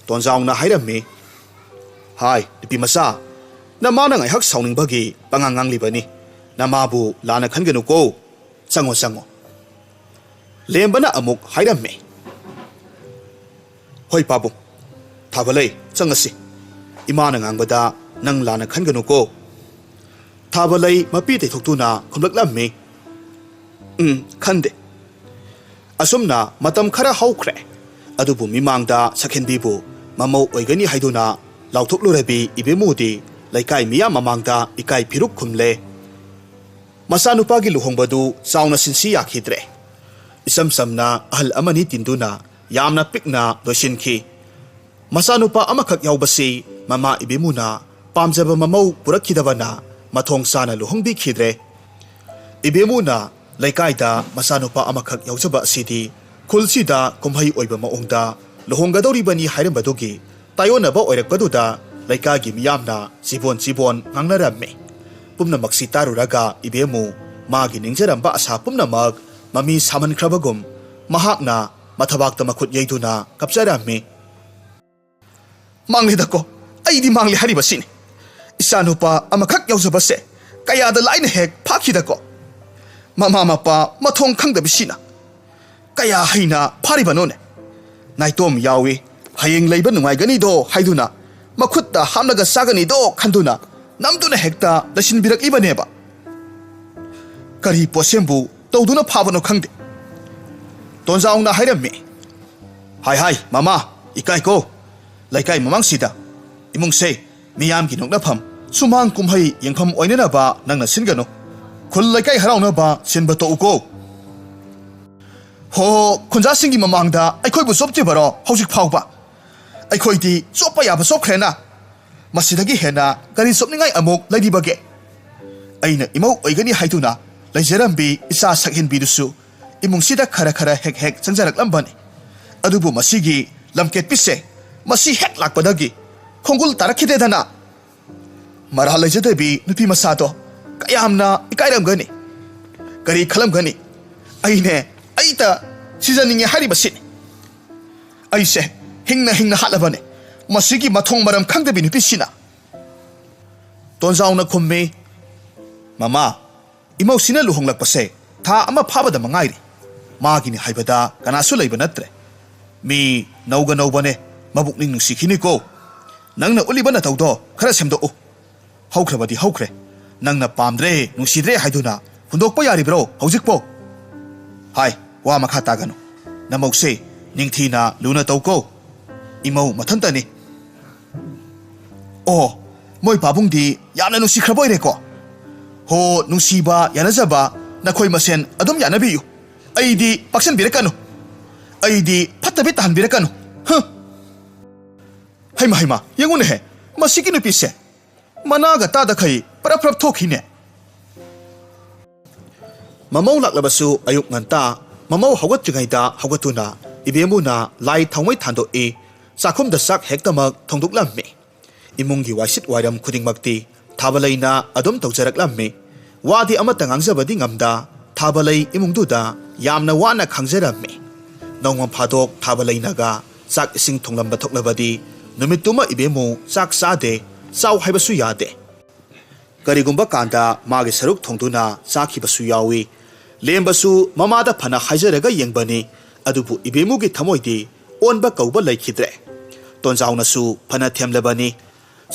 S1: tonjaungna hairamme hai dipi masa namana ngai hak sauningbagi panganganglibani namabu lana khangenu ko sango sango lembana amuk hairamme hoi pabu thabalai changasi imana ngangbada nang lana khangenu ko thabalai mapi te thokutuna khumlaklammi khande asumna matam khara haukhre adubu mimangda sakhenbibu mamau oigani haiduna lauthoklorabi ibemudi laikai miya mamangda ikai phiruk khumle masanupa gi luhongbadu chauna sinsi yakhidre isam samna ahal amani tinduna yamna pikna loisinki masanupa amakhak yaubasi mama ibemuna pamjaba mamau purakhidabana mathong sana luhongbi khidre ibemuna laikai da masanupa amakhak yaujaba asidi khulsida kumhai oiba maongda luhonggadori bani hairambadagi tayona ba oirakpaduda laikagi miyamna sibon ngangnaramme pumna maksi taruraga ibemu magi ningjaramba asa pumna mag mami saman khrabagum mahakna mathabakta makhut yeiduna kapjaramme manglidako aidi mangli haribasini isanupa amakhak yaujabase kayada laina hek phakidako mama mapa mathong khangdabisina kaya haina pharibanone naitom yawi hayeng leiba nungaigani do haiduna makhutta hamnaga sagani do khanduna namduna hekta dasin birak ibaneba kari posembu tawduna phabano khangde tonjaungna hairame hai hai mama ikai ko laikai mamang sida imungse miyam gi nokna pham sumang kumhai yengpham oinena ba nangna singano khul laikai harauna ba sinba to uko ho khunja singi mamangda aikhoi bu sopte baro hojik phawba aikhoi di sopa ya ba sopkhrena masidagi hena gari sopningai amok laidibage aina imau oigani haiduna laijarambi isa sakhin bidusu imungsida khara hek changjarak lambani adubu masigi lamket pisse masi hek lakpadagi khongul tarakhide dana mara laijadebi nupi masado kayamna ikairamgani kari khalamgani aine aita sijaninge haribasini aise hingna halabane masigi mathong maram khangdebi nupi sina tonjaungna khummi mama imau sina luhonglakpase tha ama phabada mangairi magini haibada kanasu leiba natre mi nauga naubane mabukning nusikhini ko nangna ulibana tawdo khara semdo u haukrabadi haukre nangna pamdre nusidre haiduna hundokpa yaribro hojikpo hai wa makha tagano namokse ningthina luna tawko imau mathantani oh moi pabungdi yamna nusikhraboi ko ho nusiba yanajaba nakhoi masen adum yanabiyu aidi paksan birakanu aidi phattabi tahan birakanu haima yengune he masiki nupi se managa tada khai paraphrap thokhine mamau laklabasu ayuk nganta mamau hawatringaida hawatuna ibemuna lai thangmai thando e chakhum da sak hektamak thongduklamme imungi wasit wairam khudingmakti thabalaina adum tawjaraklamme wadi amata ngangjabadi ngamda thabalai imungduda yamna wana khangjaramme nongam phadok thabalainaga chak ising thonglamba thoknabadi numituma ibemu chak sade chaw haibasu yade karigumba kanda mage saruk thongduna chakhibasu yawi lembasu mamada phana haijaraga yengbani adubu ibemu gi thamoidi onba kauba laikhidre ꯇꯣꯟꯖꯥꯎꯅꯁꯨ ꯐꯅ ꯊꯦꯝꯂꯕꯅꯤ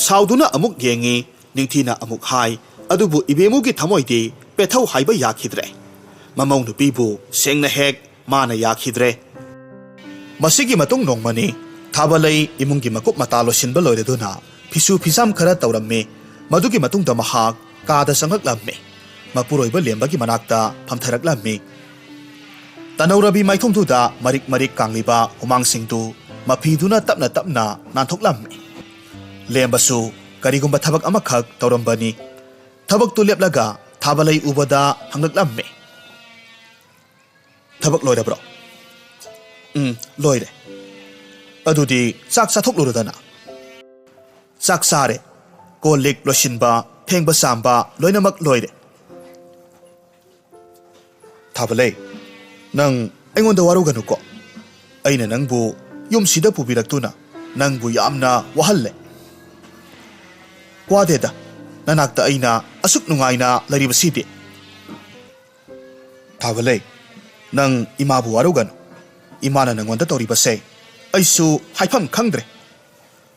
S1: ꯁꯥꯎꯗꯨꯅ ꯑꯃꯨꯛ ꯌꯦꯡꯉꯤ ꯅꯤꯡꯊꯤꯅ ꯑꯃꯨꯛ ꯍꯥꯏ ꯑꯗꯨꯕꯨ ꯏꯕꯦꯝꯃꯨꯒꯤ ꯊꯃꯣꯏꯗꯤ ꯄꯦꯊꯧ ꯍꯥꯏꯕ ꯌꯥꯈꯤꯗ꯭ꯔꯦ ꯃꯃꯧ ꯅꯨꯄꯤꯕꯨ ꯁꯦꯡꯅ ꯍꯦꯛ ꯃꯥꯅ ꯌꯥꯈꯤꯗ꯭ꯔꯦ ꯃꯁꯤꯒꯤ ꯃꯇꯨꯡ ꯅꯣꯡꯃꯅꯤ ꯊꯥꯕꯂꯩ ꯏꯃꯨꯡꯒꯤ ꯃꯀꯨꯞ ꯃꯇꯥ ꯂꯣꯏꯁꯤꯟꯕ ꯂꯣꯏꯔꯗꯨꯅ ꯐꯤꯁꯨ ꯐꯤꯖꯥꯝ ꯈꯔ ꯇꯧꯔꯝꯃꯤ ꯃꯗꯨꯒꯤ ꯃꯇꯨꯡꯗ ꯃꯍꯥꯛ ꯀꯥꯗ ꯆꯪꯂꯛꯂꯝꯃꯤ ꯃꯄꯨꯔꯣꯏꯕ ꯂꯦꯝꯕꯒꯤ ꯃꯅꯥꯛꯇ ꯐꯝꯊꯔꯛꯂꯝꯃꯤ ꯇꯅꯧꯔꯕꯤ ꯃꯥꯏꯊꯣꯡꯗꯨꯗ ꯃꯔꯤꯛ ꯃꯔꯤꯛ ꯀꯥꯡꯂꯤꯕ ꯍꯨꯃꯥꯡꯁꯤꯡꯗꯨ ꯃꯐꯤꯗꯨꯅ ꯇꯞꯅ ꯇꯞꯅ ꯅꯥꯟꯊꯣꯛꯂꯝꯃꯤ ꯂꯦꯝꯕꯁꯨ ꯀꯔꯤꯒꯨꯝꯕ ꯊꯕꯛ ꯑꯃꯈꯛ ꯇꯧꯔꯝꯕꯅꯤ ꯊꯕꯛꯇꯨ ꯂꯦꯞꯂꯒ ꯊꯥꯕꯂꯩ ꯎꯕꯗ ꯍꯪꯂꯛꯂꯝꯃꯤ ꯊꯕꯛ ꯂꯣꯏꯔꯕ꯭ꯔꯣ ꯂꯣꯏꯔꯦ ꯑꯗꯨꯗꯤ ꯆꯥꯛ ꯆꯥꯊꯣꯛꯂꯨꯔꯗꯅ ꯆꯥꯛ ꯆꯥꯔꯦ ꯀꯣꯜ ꯂꯤꯛ ꯂꯣꯏꯁꯤꯟꯕ ꯐꯦꯡꯕ ꯆꯥꯝꯕ ꯂꯣꯏꯅꯃꯛ ꯂꯣꯏꯔꯦ ꯊꯥꯕꯂꯩ ꯅꯪ ꯑꯩꯉꯣꯟꯗ ꯋꯥꯔꯧꯒꯅꯨꯀꯣ ꯑꯩꯅ ꯅꯪꯕꯨ ꯌꯨꯝꯁꯤꯗ ꯄꯨꯕꯤꯔꯛꯇꯨꯅ ꯅꯪꯕꯨ ꯌꯥꯝꯅ ꯋꯥꯍꯜꯂꯦ ꯋꯥꯗꯦꯗ ꯅꯅꯥꯛꯇ ꯑꯩꯅ ꯑꯁꯨꯛ ꯅꯨꯡꯉꯥꯏꯅ ꯂꯩꯔꯤꯕꯁꯤꯗꯤ ꯊꯥꯕꯂꯩ ꯅꯪ ꯏꯃꯥꯕꯨ ꯋꯥꯔꯧꯒꯅꯨ ꯏꯃꯥꯅ ꯅꯪꯉꯣꯟꯗ ꯇꯧꯔꯤꯕꯁꯦ ꯑꯩꯁꯨ ꯍꯥꯏꯐꯝ ꯈꯪꯗ꯭ꯔꯦ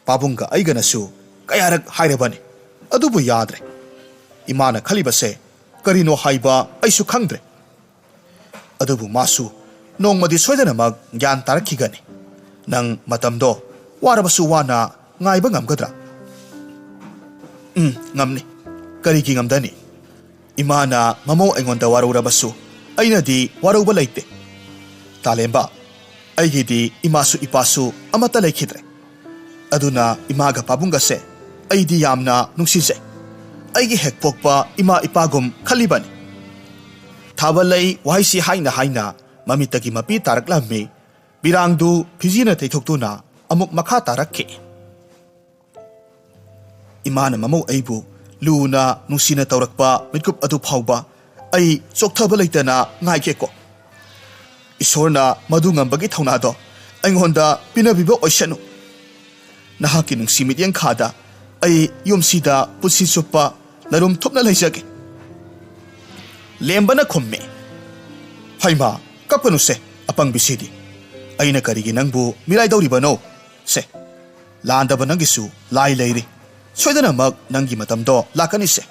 S1: ꯄꯥꯕꯨꯡꯒ ꯑꯩꯒꯅꯁꯨ ꯀꯌꯥꯔꯛ ꯍꯥꯏꯔꯕꯅꯤ ꯑꯗꯨꯕꯨ ꯌꯥꯗ꯭ꯔꯦ ꯏꯃꯥꯅ ꯈꯜꯂꯤꯕꯁꯦ ꯀꯔꯤꯅꯣ ꯍꯥꯏꯕ ꯑꯩꯁꯨ ꯈꯪꯗ꯭ꯔꯦ ꯑꯗꯨꯕꯨ ꯃꯥꯁꯨ ꯅꯣꯡꯃꯗꯤ ꯁꯣꯏꯗꯅꯃꯛ ꯒ꯭ꯌꯥꯟ ꯇꯥꯔꯛꯈꯤꯒꯅꯤ ꯅꯪ ꯃꯇꯝꯗꯣ ꯋꯥꯔꯕꯁꯨ ꯋꯥꯅ ꯉꯥꯏꯕ ꯉꯝꯒꯗ꯭ꯔꯥ ꯉꯝꯅꯤ ꯀꯔꯤꯒꯤ ꯉꯝꯗꯅꯤ ꯏꯃꯥꯅ ꯃꯃꯧ ꯑꯩꯉꯣꯟꯗ ꯋꯥꯔꯧꯔꯕꯁꯨ ꯑꯩꯅꯗꯤ ꯋꯥꯔꯧꯕ ꯂꯩꯇꯦ ꯇꯥꯂꯦꯝꯕ ꯑꯩꯒꯤꯗꯤ ꯏꯃꯥꯁꯨ ꯏꯄꯥꯁꯨ ꯑꯃꯠꯇ ꯂꯩꯈꯤꯗ꯭ꯔꯦ ꯑꯗꯨꯅ ꯏꯃꯥꯒ ꯄꯥꯕꯨꯡꯒꯁꯦ ꯑꯩꯗꯤ ꯌꯥꯝꯅ ꯅꯨꯡꯁꯤꯖꯩ ꯑꯩꯒꯤ ꯍꯦꯛ ꯄꯣꯛꯄ ꯏꯃꯥ ꯏꯄꯥꯒꯨꯝ ꯈꯜꯂꯤꯕꯅꯤ ꯊꯥꯕꯂꯩ ꯋꯥꯍꯩꯁꯤ ꯍꯥꯏꯅ ꯍꯥꯏꯅ ꯃꯃꯤꯠꯇꯒꯤ ꯃꯄꯤ ꯇꯥꯔꯛꯂꯝꯃꯤ ꯄꯤꯔꯥꯡꯗꯨ ꯐꯤꯖꯤꯅ ꯇꯩꯊꯣꯛꯇꯨꯅ ꯑꯃꯨꯛ ꯃꯈꯥ ꯇꯥꯔꯛꯈꯤ ꯏꯃꯥꯅ ꯃꯃꯧ ꯑꯩꯕꯨ ꯂꯨꯅ ꯅꯨꯡꯁꯤꯅ ꯇꯧꯔꯛꯄ ꯃꯤꯠꯀꯨꯞ ꯑꯗꯨ ꯐꯥꯎꯕ ꯑꯩ ꯆꯣꯛꯊꯕ ꯂꯩꯇꯅ ꯉꯥꯏꯒꯦꯀꯣ ꯏꯁꯣꯔꯅ ꯃꯗꯨ ꯉꯝꯕꯒꯤ ꯊꯧꯅꯥꯗꯣ ꯑꯩꯉꯣꯟꯗ ꯄꯤꯅꯕꯤꯕ ꯑꯣꯏꯁꯅꯨ ꯅꯍꯥꯛꯀꯤ ꯅꯨꯡꯁꯤ ꯃꯤꯠꯌꯦꯡꯈꯥꯗ ꯑꯩ ꯌꯨꯝꯁꯤꯗ ꯄꯨꯟꯁꯤ ꯆꯨꯞꯄ ꯅꯔꯨꯝ ꯊꯨꯞꯅ ꯂꯩꯖꯒꯦ ꯂꯦꯝꯕꯅ ꯈꯨꯝꯃꯤ ꯍꯩꯃꯥ ꯀꯞꯀꯅꯨꯁꯦ ꯑꯄꯪꯕꯤꯁꯤꯗꯤ ꯑꯩꯅ ꯀꯔꯤꯒꯤ ꯅꯪꯕꯨ ꯃꯤꯔꯥꯏꯗꯧꯔꯤꯕꯅꯣ ꯁꯦ ꯂꯥꯟꯗꯕ ꯅꯪꯒꯤꯁꯨ ꯂꯥꯏ ꯂꯩꯔꯤ ꯁꯣꯏꯗꯅꯃꯛ ꯅꯪꯒꯤ ꯃꯇꯝꯗꯣ ꯂꯥꯛꯀꯅꯤꯁꯦ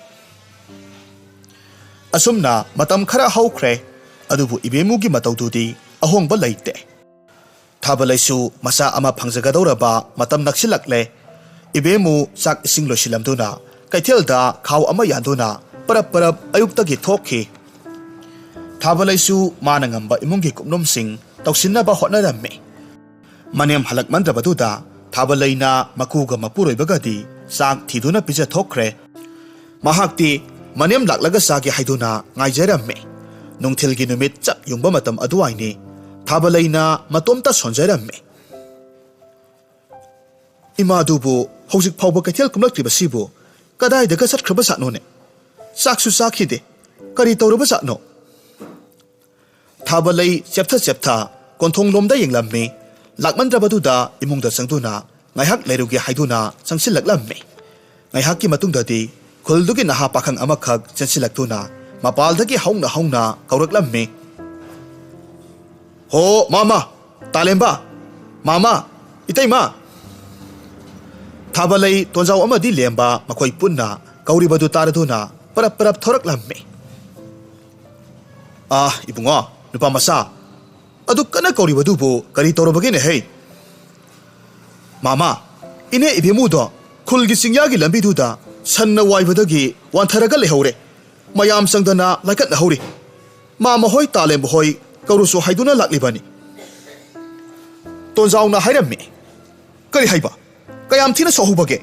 S1: ꯑꯁꯨꯝꯅ ꯃꯇꯝ ꯈꯔ ꯍꯧꯈ꯭ꯔꯦ ꯑꯗꯨꯕꯨ ꯏꯕꯦꯝꯃꯨꯒꯤ ꯃꯇꯧꯗꯨꯗꯤ ꯑꯍꯣꯡꯕ ꯂꯩꯇꯦ ꯊꯥꯕꯂꯩꯁꯨ ꯃꯆꯥ ꯑꯃ ꯐꯪꯖꯒꯗꯧꯔꯕ ꯃꯇꯝ ꯅꯛꯁꯤꯜꯂꯛꯂꯦ ꯏꯕꯦꯝꯃꯨ ꯆꯥꯛ ꯏꯁꯤꯡ ꯂꯣꯏꯁꯤꯜꯂꯝꯗꯨꯅ ꯀꯩꯊꯦꯜꯗ ꯈꯥꯎ ꯑꯃ ꯌꯥꯟꯗꯨꯅ ꯄꯔꯞ ꯄꯔꯞ ꯑꯌꯨꯛꯇꯒꯤ ꯊꯣꯛꯈꯤ ꯊꯥꯕꯂꯩꯁꯨ ꯃꯥꯅ ꯉꯝꯕ ꯏꯃꯨꯡꯒꯤ ꯀꯨꯞꯅꯣꯝꯁꯤꯡ ꯇꯧꯁꯤꯟꯅꯕ ꯍꯣꯠꯅꯔꯝꯃꯤ ꯃꯅꯦꯝ ꯍꯜꯂꯛꯃꯟꯗ꯭ꯔꯕꯗꯨꯗ ꯊꯥꯕꯂꯩꯅ ꯃꯀꯨꯒ ꯃꯄꯨꯔꯣꯏꯕꯒꯗꯤ ꯆꯥꯛ ꯊꯤꯗꯨꯅ ꯄꯤꯖꯊꯣꯛꯈ꯭ꯔꯦ ꯃꯍꯥꯛꯇꯤ ꯃꯅꯦꯝ ꯂꯥꯛꯂꯒ ꯆꯥꯒꯦ ꯍꯥꯏꯗꯨꯅ ꯉꯥꯏꯖꯔꯝꯃꯤ ꯅꯨꯡꯊꯤꯜꯒꯤ ꯅꯨꯃꯤꯠ ꯆꯞ ꯌꯨꯡꯕ ꯃꯇꯝ ꯑꯗꯨꯋꯥꯏꯅꯤ ꯊꯥꯕꯂꯩꯅ ꯃꯇꯣꯝꯇ ꯁꯣꯟꯖꯔꯝꯃꯤ ꯏꯃꯥꯗꯨꯕꯨ ꯍꯧꯖꯤꯛ ꯐꯥꯎꯕ ꯀꯩꯊꯦꯜ ꯀꯨꯝꯂꯛꯇ꯭ꯔꯤꯕꯁꯤꯕꯨ ꯀꯗꯥꯏꯗꯒ ꯆꯠꯈ꯭ꯔꯕ ꯖꯥꯠꯅꯣꯅꯦ ꯆꯥꯛꯁꯨ ꯆꯥꯈꯤꯗꯦ ꯀꯔꯤ ꯇꯧꯔꯕ ꯖꯥꯠꯅꯣ ꯊꯥꯕꯂꯩ ꯆꯦꯞꯊ ꯆꯦꯞꯊ ꯀꯣꯟꯊꯣꯡꯂꯣꯝꯗ ꯌꯦꯡꯂꯝꯃꯤ ꯂꯥꯛꯃꯟꯗ꯭ꯔꯕꯗꯨꯗ ꯏꯃꯨꯡꯗ ꯆꯪꯗꯨꯅ ꯉꯥꯏꯍꯥꯛ ꯂꯩꯔꯨꯒꯦ ꯍꯥꯏꯗꯨꯅ ꯆꯪꯁꯤꯜꯂꯛꯂꯝꯃꯤ ꯉꯥꯏꯍꯥꯛꯀꯤ ꯃꯇꯨꯡꯗꯗꯤ ꯈꯨꯜꯗꯨꯒꯤ ꯅꯍꯥ ꯄꯥꯈꯪ ꯑꯃꯈꯛ ꯆꯦꯟꯁꯤꯜꯂꯛꯇꯨꯅ ꯃꯄꯥꯜꯗꯒꯤ ꯍꯧꯅ ꯍꯧꯅ ꯀꯧꯔꯛꯂꯝꯃꯤ ꯍꯣ ꯃꯥꯃꯥ ꯇꯥꯂꯦꯝꯕ ꯃꯥꯃꯥ ꯏꯇꯩꯃ ꯊꯥꯕꯂꯩ ꯇꯣꯟꯖꯥꯎ ꯑꯃꯗꯤ ꯂꯦꯝꯕ ꯃꯈꯣꯏ ꯄꯨꯟꯅ ꯀꯧꯔꯤꯕꯗꯨ ꯇꯥꯔꯗꯨꯅ ꯄꯔꯞ ꯄꯔꯞ ꯊꯣꯔꯛꯂꯝꯃꯤ ꯏꯕꯨꯡꯉꯣ ꯅꯨꯄꯥ ꯃꯆꯥ ꯑꯗꯨ ꯀꯟꯅ ꯀꯧꯔꯤꯕꯗꯨꯕꯨ ꯀꯔꯤ ꯇꯧꯔꯕꯒꯦꯅꯦ ꯍꯩ ꯃꯥꯃꯥ ꯏꯅꯦ ꯏꯕꯦꯝꯃꯨꯗꯣ ꯈꯨꯜꯒꯤ ꯆꯤꯡꯌꯥꯒꯤ ꯂꯝꯕꯤꯗꯨꯗ ꯁꯟꯅ ꯋꯥꯏꯕꯗꯒꯤ ꯋꯥꯟꯊꯔꯒ ꯂꯩꯍꯧꯔꯦ ꯃꯌꯥꯝ ꯆꯪꯗꯅ ꯂꯥꯏꯀꯠꯅꯍꯧꯔꯤ ꯃꯥꯃꯥ ꯍꯣꯏ ꯇꯥꯂꯦꯝꯕ ꯍꯣꯏ ꯀꯧꯔꯨꯁꯨ ꯍꯥꯏꯗꯨꯅ ꯂꯥꯛꯂꯤꯕꯅꯤ ꯇꯣꯟꯖꯥꯎꯅ ꯍꯥꯏꯔꯝꯃꯤ ꯀꯔꯤ ꯍꯥꯏꯕ ꯀꯌꯥꯝ ꯊꯤꯅ ꯁꯣꯛꯍꯧꯕꯒꯦ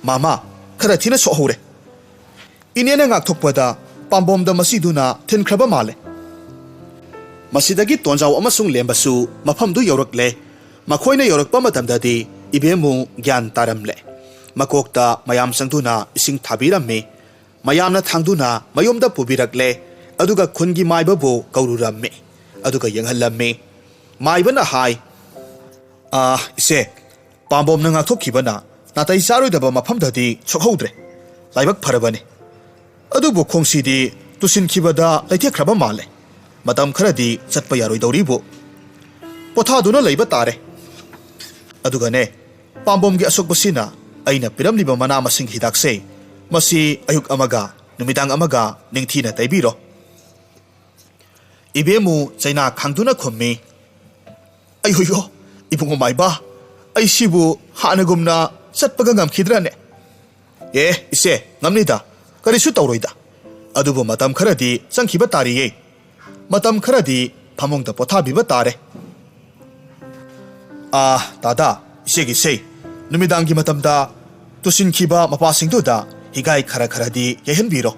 S1: ꯃꯥꯃꯥ ꯈꯔ ꯊꯤꯅ ꯁꯣꯛꯍꯧꯔꯦ ꯏꯅꯦꯅ ꯉꯥꯛꯊꯣꯛꯄꯗ ꯄꯥꯝꯕꯣꯝꯗ ꯃꯁꯤꯗꯨꯅ ꯊꯤꯟꯈ꯭ꯔꯕ ꯃꯥꯜꯂꯦ ꯃꯁꯤꯗꯒꯤ ꯇꯣꯟꯖꯥꯎ ꯑꯃꯁꯨꯡ ꯂꯦꯝꯕꯁꯨ ꯃꯐꯝꯗꯨ ꯌꯧꯔꯛꯂꯦ ꯃꯈꯣꯏꯅ ꯌꯧꯔꯛꯄ ꯃꯇꯝꯗꯗꯤ ꯏꯕꯦꯝꯃꯨ ꯒ꯭ꯌꯥꯟ ꯇꯥꯔꯝꯂꯦ ꯃꯀꯣꯛꯇ ꯃꯌꯥꯝ ꯆꯪꯗꯨꯅ ꯏꯁꯤꯡ ꯊꯥꯕꯤꯔꯝꯃꯤ ꯃꯌꯥꯝꯅ ꯊꯥꯡꯗꯨꯅ ꯃꯌꯨꯝꯗ ꯄꯨꯕꯤꯔꯛꯂꯦ ꯑꯗꯨꯒ ꯈꯨꯟꯒꯤ ꯃꯥꯏꯕꯕꯨ ꯀꯧꯔꯨꯔꯝꯃꯤ ꯑꯗꯨꯒ ꯌꯦꯡꯍꯜꯂꯝꯃꯤ ꯃꯥꯏꯕꯅ ꯍꯥꯏ ꯏꯆꯦ ꯄꯥꯝꯕꯣꯝꯅ ꯉꯥꯛꯊꯣꯛꯈꯤꯕꯅ ꯅꯥꯇꯩ ꯆꯥꯔꯣꯏꯗꯕ ꯃꯐꯝꯗꯗꯤ ꯁꯣꯛꯍꯧꯗ꯭ꯔꯦ ꯂꯥꯏꯕꯛ ꯐꯔꯕꯅꯤ ꯑꯗꯨꯕꯨ ꯈꯣꯡꯁꯤꯗꯤ ꯇꯨꯁꯤꯟꯈꯤꯕꯗ ꯂꯩꯊꯦꯛꯈ꯭ꯔꯕ ꯃꯥꯜꯂꯦ ꯃꯇꯝ ꯈꯔꯗꯤ ꯆꯠꯄ ꯌꯥꯔꯣꯏꯗꯧꯔꯤꯕꯨ ꯄꯣꯊꯥꯗꯨꯅ ꯂꯩꯕ ꯇꯥꯔꯦ ꯑꯗꯨꯒꯅꯦ ꯄꯥꯝꯕꯣꯝꯒꯤ ꯑꯁꯣꯛꯄꯁꯤꯅ ꯑꯩꯅ ꯄꯤꯔꯝꯂꯤꯕ ꯃꯅꯥ ꯃꯁꯤꯡ ꯍꯤꯗꯥꯛꯁꯦ ꯃꯁꯤ ꯑꯌꯨꯛ ꯑꯃꯒ ꯅꯨꯃꯤꯗꯥꯡ ꯑꯃꯒ ꯅꯤꯡꯊꯤꯅ ꯇꯩꯕꯤꯔꯣ ꯏꯕꯦꯝꯃꯨ ꯆꯩꯅꯥ ꯈꯥꯡꯗꯨꯅ ꯈꯨꯝꯃꯤ ꯑꯩꯍꯣꯏꯌꯣ ꯏꯕꯨꯡꯉꯣ ꯃꯥꯏꯕ ꯑꯩꯁꯤꯕꯨ ꯍꯥꯟꯅꯒꯨꯝꯅ ꯆꯠꯄꯒ ꯉꯝꯈꯤꯗ꯭ꯔꯅꯦ ꯏꯆꯦ ꯉꯝꯅꯤꯗ ꯀꯔꯤꯁꯨ ꯇꯧꯔꯣꯏꯗ ꯑꯗꯨꯕꯨ ꯃꯇꯝ ꯈꯔꯗꯤ ꯆꯪꯈꯤꯕ ꯇꯥꯔꯤꯌꯦ ꯃꯇꯝ ꯈꯔꯗꯤ ꯐꯃꯨꯡꯗ ꯄꯣꯊꯥꯕꯤꯕ ꯇꯥꯔꯦ ꯗꯥꯗꯥ ꯏꯆꯦꯒꯤꯁꯦ ꯅꯨꯃꯤꯗꯥꯡꯒꯤ ꯃꯇꯝꯗ ꯇꯨꯁꯤꯟꯈꯤꯕ ꯃꯄꯥꯁꯤꯡꯗꯨꯗ ꯍꯤꯒꯥꯏ ꯈꯔ ꯈꯔꯗꯤ ꯌꯩꯍꯟꯕꯤꯔꯣ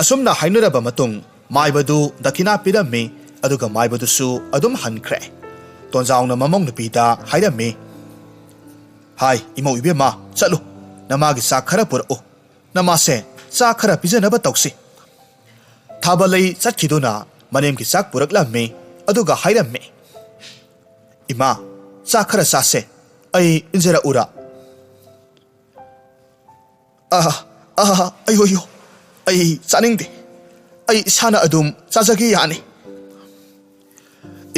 S1: ꯑꯁꯨꯝꯅ ꯍꯥꯏꯅꯔꯕ ꯃꯇꯨꯡ ꯃꯥꯏꯕꯗꯨ ꯗꯈꯤꯅꯥ ꯄꯤꯔꯝꯃꯤ ꯑꯗꯨꯒ ꯃꯥꯏꯕꯗꯨꯁꯨ ꯑꯗꯨꯝ ꯍꯟꯈ꯭ꯔꯦ ꯇꯣꯟꯖꯥꯎꯅ ꯃꯃꯧ ꯅꯨꯄꯤꯗ ꯍꯥꯏꯔꯝꯃꯤ ꯍꯥꯏ ꯏꯃꯧ ꯏꯕꯦꯝꯃ ꯆꯠꯂꯨ ꯅꯃꯥꯒꯤ ꯆꯥꯛ ꯈꯔ ꯄꯨꯔꯛꯎ ꯅꯃꯥꯁꯦ ꯆꯥꯛ ꯈꯔ ꯄꯤꯖꯅꯕ ꯇꯧꯁꯤ ꯊꯥꯕꯂꯩ ꯆꯠꯈꯤꯗꯨꯅ ꯃꯅꯦꯝꯒꯤ ꯆꯥꯛ ꯄꯨꯔꯛꯂꯝꯃꯤ ꯑꯗꯨꯒ ꯍꯥꯏꯔꯝꯃꯤ ꯏꯃꯥ ꯆꯥꯛ ꯈꯔ ꯆꯥꯁꯦ ꯑꯩ ꯏꯟꯖꯔꯛꯎꯔꯥ ꯑꯩꯍꯣꯏꯌꯣ ꯑꯩ ꯆꯥꯅꯤꯡꯗꯦ ꯑꯩ ꯏꯁꯥꯅ ꯑꯗꯨꯝ ꯆꯥꯖꯒꯦ ꯌꯥꯅꯤ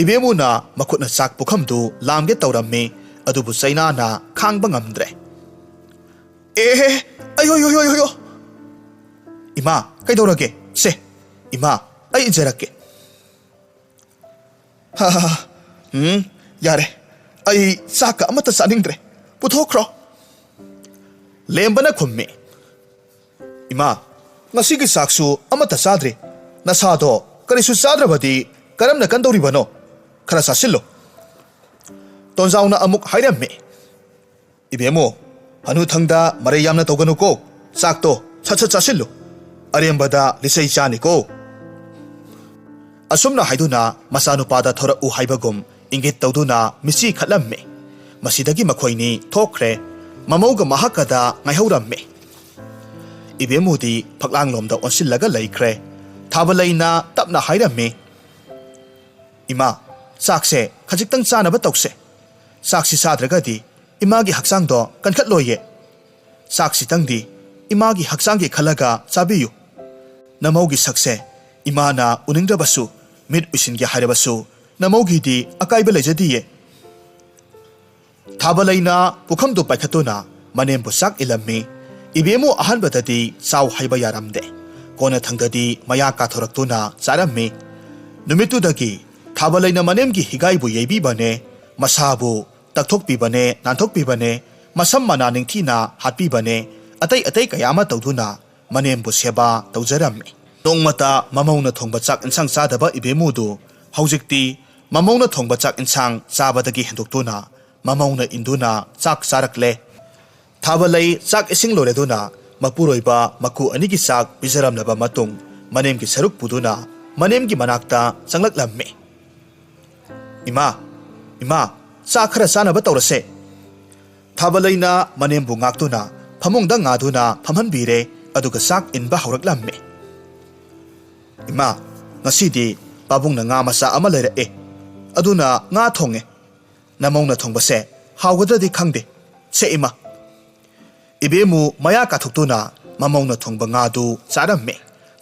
S1: ꯏꯕꯦꯝꯃꯨꯅ ꯃꯈꯨꯠꯅ ꯆꯥꯛ ꯄꯨꯈꯝꯗꯨ ꯂꯥꯝꯒꯦ ꯇꯧꯔꯝꯃꯤ ꯑꯗꯨꯕꯨ ꯆꯩꯅꯥꯅ ꯈꯥꯡꯕ ꯉꯝꯗ꯭ꯔꯦ ꯑꯩꯍꯣꯏꯌꯣ ꯏꯃꯥ ꯀꯩꯗꯧꯔꯒꯦ ꯁꯦ ꯏꯃꯥ ꯑꯩ ꯏꯟꯖꯔꯛꯀꯦ ꯌꯥꯔꯦ ꯑꯩ ꯆꯥꯛꯀ ꯑꯃꯠꯇ ꯆꯥꯅꯤꯡꯗ꯭ꯔꯦ ꯄꯨꯊꯣꯛꯈ꯭ꯔꯣ ꯂꯦꯝꯕꯅ ꯈꯨꯝꯃꯤ ꯏꯃꯥ ꯉꯁꯤꯒꯤ ꯆꯥꯛꯁꯨ ꯑꯃꯠꯇ ꯆꯥꯗ꯭ꯔꯤ ꯅꯁꯥꯗꯣ ꯀꯔꯤꯁꯨ ꯆꯥꯗ꯭ꯔꯕꯗꯤ ꯀꯔꯝꯅ ꯀꯟꯗꯧꯔꯤꯕꯅꯣ ꯈꯔ ꯆꯥꯁꯤꯜꯂꯨ ꯇꯣꯟꯖꯥꯎꯅ ꯑꯃꯨꯛ ꯍꯥꯏꯔꯝꯃꯤ ꯏꯕꯦꯝꯃꯣ ꯍꯅꯨꯊꯪꯗ ꯃꯔꯩ ꯌꯥꯝꯅ ꯇꯧꯒꯅꯨꯀꯣ ꯆꯥꯛꯇꯣ ꯁꯠ ꯆꯥꯁꯤꯜꯂꯨ ꯑꯔꯦꯝꯕꯗ ꯂꯤꯆꯩ ꯆꯥꯅꯤꯀꯣ ꯑꯁꯨꯝꯅ ꯍꯥꯏꯗꯨꯅ ꯃꯆꯥꯅꯨꯄꯥꯗ ꯊꯣꯔꯛꯎ ꯍꯥꯏꯕꯒꯨꯝ ꯏꯪꯒꯤꯠ ꯇꯧꯗꯨꯅ ꯃꯤꯆꯤ ꯈꯠꯂꯝꯃꯤ ꯃꯁꯤꯗꯒꯤ ꯃꯈꯣꯏꯅꯤ ꯊꯣꯛꯈ꯭ꯔꯦ ꯃꯃꯧꯒ ꯃꯍꯥꯛꯀꯗ ꯉꯥꯏꯍꯧꯔꯝꯃꯤ ꯏꯕꯦꯝꯃꯨꯗꯤ ꯐꯛꯂꯥꯡꯂꯣꯝꯗ ꯑꯣꯟꯁꯤꯜꯂꯒ ꯂꯩꯈ꯭ꯔꯦ ꯊꯥꯕꯂꯩꯅ ꯇꯞꯅ ꯍꯥꯏꯔꯝꯃꯤ ꯏꯃꯥ ꯆꯥꯛꯁꯦ ꯈꯖꯤꯛꯇꯪ ꯆꯥꯅꯕ ꯇꯧꯁꯦ ꯆꯥꯛꯁꯤ ꯆꯥꯗ꯭ꯔꯒꯗꯤ ꯏꯃꯥꯒꯤ ꯍꯛꯆꯥꯡꯗꯣ ꯀꯟꯈꯠꯂꯣꯏꯌꯦ ꯆꯥꯛꯁꯤꯇꯪꯗꯤ ꯏꯃꯥꯒꯤ ꯍꯛꯆꯥꯡꯒꯤ ꯈꯜꯂꯒ ꯆꯥꯕꯤꯌꯨ ꯅꯃꯧꯒꯤ ꯁꯛꯁꯦ ꯏꯃꯥꯅ ꯎꯅꯤꯡꯗ꯭ꯔꯕꯁꯨ ꯃꯤꯠ ꯎꯏꯁꯤꯟꯒꯦ ꯍꯥꯏꯔꯕꯁꯨ ꯅꯃꯧꯒꯤꯗꯤ ꯑꯀꯥꯏꯕ ꯂꯩꯖꯗꯤꯌꯦ ꯊꯥꯕꯂꯩꯅ ꯄꯨꯈꯝꯗꯨ ꯄꯥꯏꯈꯠꯇꯨꯅ ꯃꯅꯦꯝꯕꯨ ꯆꯥꯛ ꯏꯜꯂꯝꯃꯤ ꯏꯕꯦꯝꯃꯨ ꯑꯍꯥꯟꯕꯗꯗꯤ ꯆꯥꯎ ꯍꯥꯏꯕ ꯌꯥꯔꯝꯗꯦ ꯀꯣꯟꯅꯊꯪꯗꯗꯤ ꯃꯌꯥ ꯀꯥꯊꯣꯔꯛꯇꯨꯅ ꯆꯥꯔꯝꯃꯤ ꯅꯨꯃꯤꯠꯇꯨꯗꯒꯤ ꯊꯥꯕꯂꯩꯅ ꯃꯅꯦꯝꯒꯤ ꯍꯤꯒꯥꯏꯕꯨ ꯌꯩꯕꯤꯕꯅꯦ ꯃꯁꯥꯕꯨ ꯇꯛꯊꯣꯛꯄꯤꯕꯅꯦ ꯅꯥꯟꯊꯣꯛꯄꯤꯕꯅꯦ ꯃꯁꯝ ꯃꯅꯥ ꯅꯤꯡꯊꯤꯅ ꯍꯥꯠꯄꯤꯕꯅꯦ ꯑꯇꯩ ꯀꯌꯥ ꯑꯃ ꯇꯧꯗꯨꯅ ꯃꯅꯦꯝꯕꯨ ꯁꯦꯕꯥ ꯇꯧꯖꯔꯝꯃꯤ ꯅꯣꯡꯃꯇ ꯃꯃꯧꯅ ꯊꯣꯡꯕ ꯆꯥꯛ ꯏꯟꯁꯥꯡ ꯆꯥꯗꯕ ꯏꯕꯦꯝꯃꯨꯗꯨ ꯍꯧꯖꯤꯛꯇꯤ ꯃꯃꯧꯅ ꯊꯣꯡꯕ ꯆꯥꯛ ꯏꯟꯁꯥꯡ ꯆꯥꯕꯗꯒꯤ ꯍꯦꯟꯗꯣꯛꯇꯨꯅ ꯃꯃꯧꯅ ꯏꯟꯗꯨꯅ ꯆꯥꯛ ꯆꯥꯔꯛꯂꯦ ꯊꯥꯕꯂꯩ ꯆꯥꯛ ꯏꯁꯤꯡ ꯂꯣꯏꯔꯗꯨꯅ ꯃꯄꯨꯔꯣꯏꯕ ꯃꯀꯨ ꯑꯅꯤꯒꯤ ꯆꯥꯛ ꯄꯤꯖꯔꯝꯂꯕ ꯃꯇꯨꯡ ꯃꯅꯦꯝꯒꯤ ꯁꯔꯨꯛ ꯄꯨꯗꯨꯅ ꯃꯅꯦꯝꯒꯤ ꯃꯅꯥꯛꯇ ꯆꯪꯂꯛꯂꯝꯃꯤ ꯏꯃꯥ ꯆꯥꯛ ꯈꯔ ꯆꯥꯅꯕ ꯇꯧꯔꯁꯦ ꯊꯥꯕꯂꯩꯅ ꯃꯅꯦꯝꯕꯨ ꯉꯥꯛꯇꯨꯅ ꯐꯃꯨꯡꯗ ꯉꯥꯗꯨꯅ ꯐꯝꯍꯟꯕꯤꯔꯦ ꯑꯗꯨꯒ ꯆꯥꯛ ꯏꯟꯕ ꯍꯧꯔꯛꯂꯝꯃꯤ ꯏꯃꯥ ꯉꯁꯤꯗꯤ ꯄꯥꯕꯨꯡꯅ ꯉꯥ ꯃꯆꯥ ꯑꯃ ꯂꯩꯔꯛꯑꯦ ꯑꯗꯨꯅ ꯉꯥ ꯊꯣꯡꯉꯦ ꯅꯃꯧꯅ ꯊꯣꯡꯕꯁꯦ ꯍꯥꯎꯒꯗ꯭ꯔꯗꯤ ꯈꯪꯗꯦ ꯁꯦ ꯏꯃꯥ ꯏꯕꯦꯝꯃꯨ ꯃꯌꯥ ꯀꯥꯊꯣꯛꯇꯨꯅ ꯃꯃꯧꯅ ꯊꯣꯡꯕ ꯉꯥꯗꯨ ꯆꯥꯔꯝꯃꯤ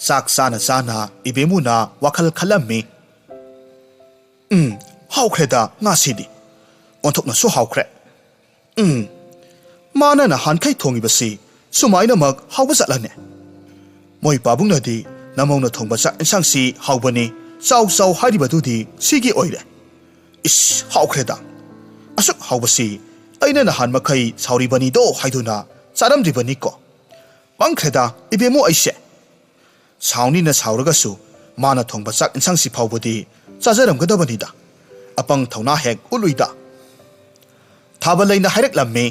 S1: ꯆꯥꯛ ꯆꯥꯅ ꯏꯕꯦꯝꯃꯨꯅ ꯋꯥꯈꯜ ꯈꯜꯂꯝꯃꯤ ꯍꯥꯎꯈ꯭ꯔꯦꯗ ꯉꯥꯁꯤꯗꯤ ꯑꯣꯟꯊꯣꯛꯅꯁꯨ ꯍꯥꯎꯈ꯭ꯔꯦ ꯃꯥꯅ ꯅꯍꯥꯟꯈꯩ ꯊꯣꯡꯉꯤꯕꯁꯤ ꯁꯨꯃꯥꯏꯅꯃꯛ ꯍꯥꯎꯕ ꯆꯠꯂꯅꯦ ꯃꯣꯏ ꯄꯥꯕꯨꯡꯅꯗꯤ ꯅꯃꯧꯅ ꯊꯣꯡꯕ ꯆꯥꯛ ꯏꯟꯁꯥꯡꯁꯤ ꯍꯥꯎꯕꯅꯤ ꯆꯥꯎ ꯍꯥꯏꯔꯤꯕꯗꯨꯗꯤ ꯁꯤꯒꯤ ꯑꯣꯏꯔꯦ ꯍꯥꯎꯈ꯭ꯔꯦꯗ ꯑꯁꯨꯛ ꯍꯥꯎꯕꯁꯤ ꯑꯩꯅ ꯅꯍꯥꯟ ꯃꯈꯩ ꯁꯥꯎꯔꯤꯕꯅꯤꯗꯣ ꯍꯥꯏꯗꯨꯅ ꯆꯥꯔꯝꯗ꯭ꯔꯤꯕꯅꯤꯀꯣ ꯄꯪꯈ꯭ꯔꯦꯗ ꯏꯕꯦꯝꯃꯨ ꯑꯩꯁꯦ ꯁꯥꯎꯅꯤꯅ ꯁꯥꯎꯔꯒꯁꯨ ꯃꯥꯅ ꯊꯣꯡꯕ ꯆꯥꯛ ꯏꯟꯁꯥꯡꯁꯤ ꯐꯥꯎꯕꯗꯤ ꯆꯥꯖꯔꯝꯒꯗꯕꯅꯤꯗ ꯑꯄꯪ ꯊꯧꯅꯥ ꯍꯦꯛ ꯎꯠꯂꯨꯏꯗ ꯊꯥꯕꯂꯩꯅ ꯍꯥꯏꯔꯛꯂꯝꯃꯤ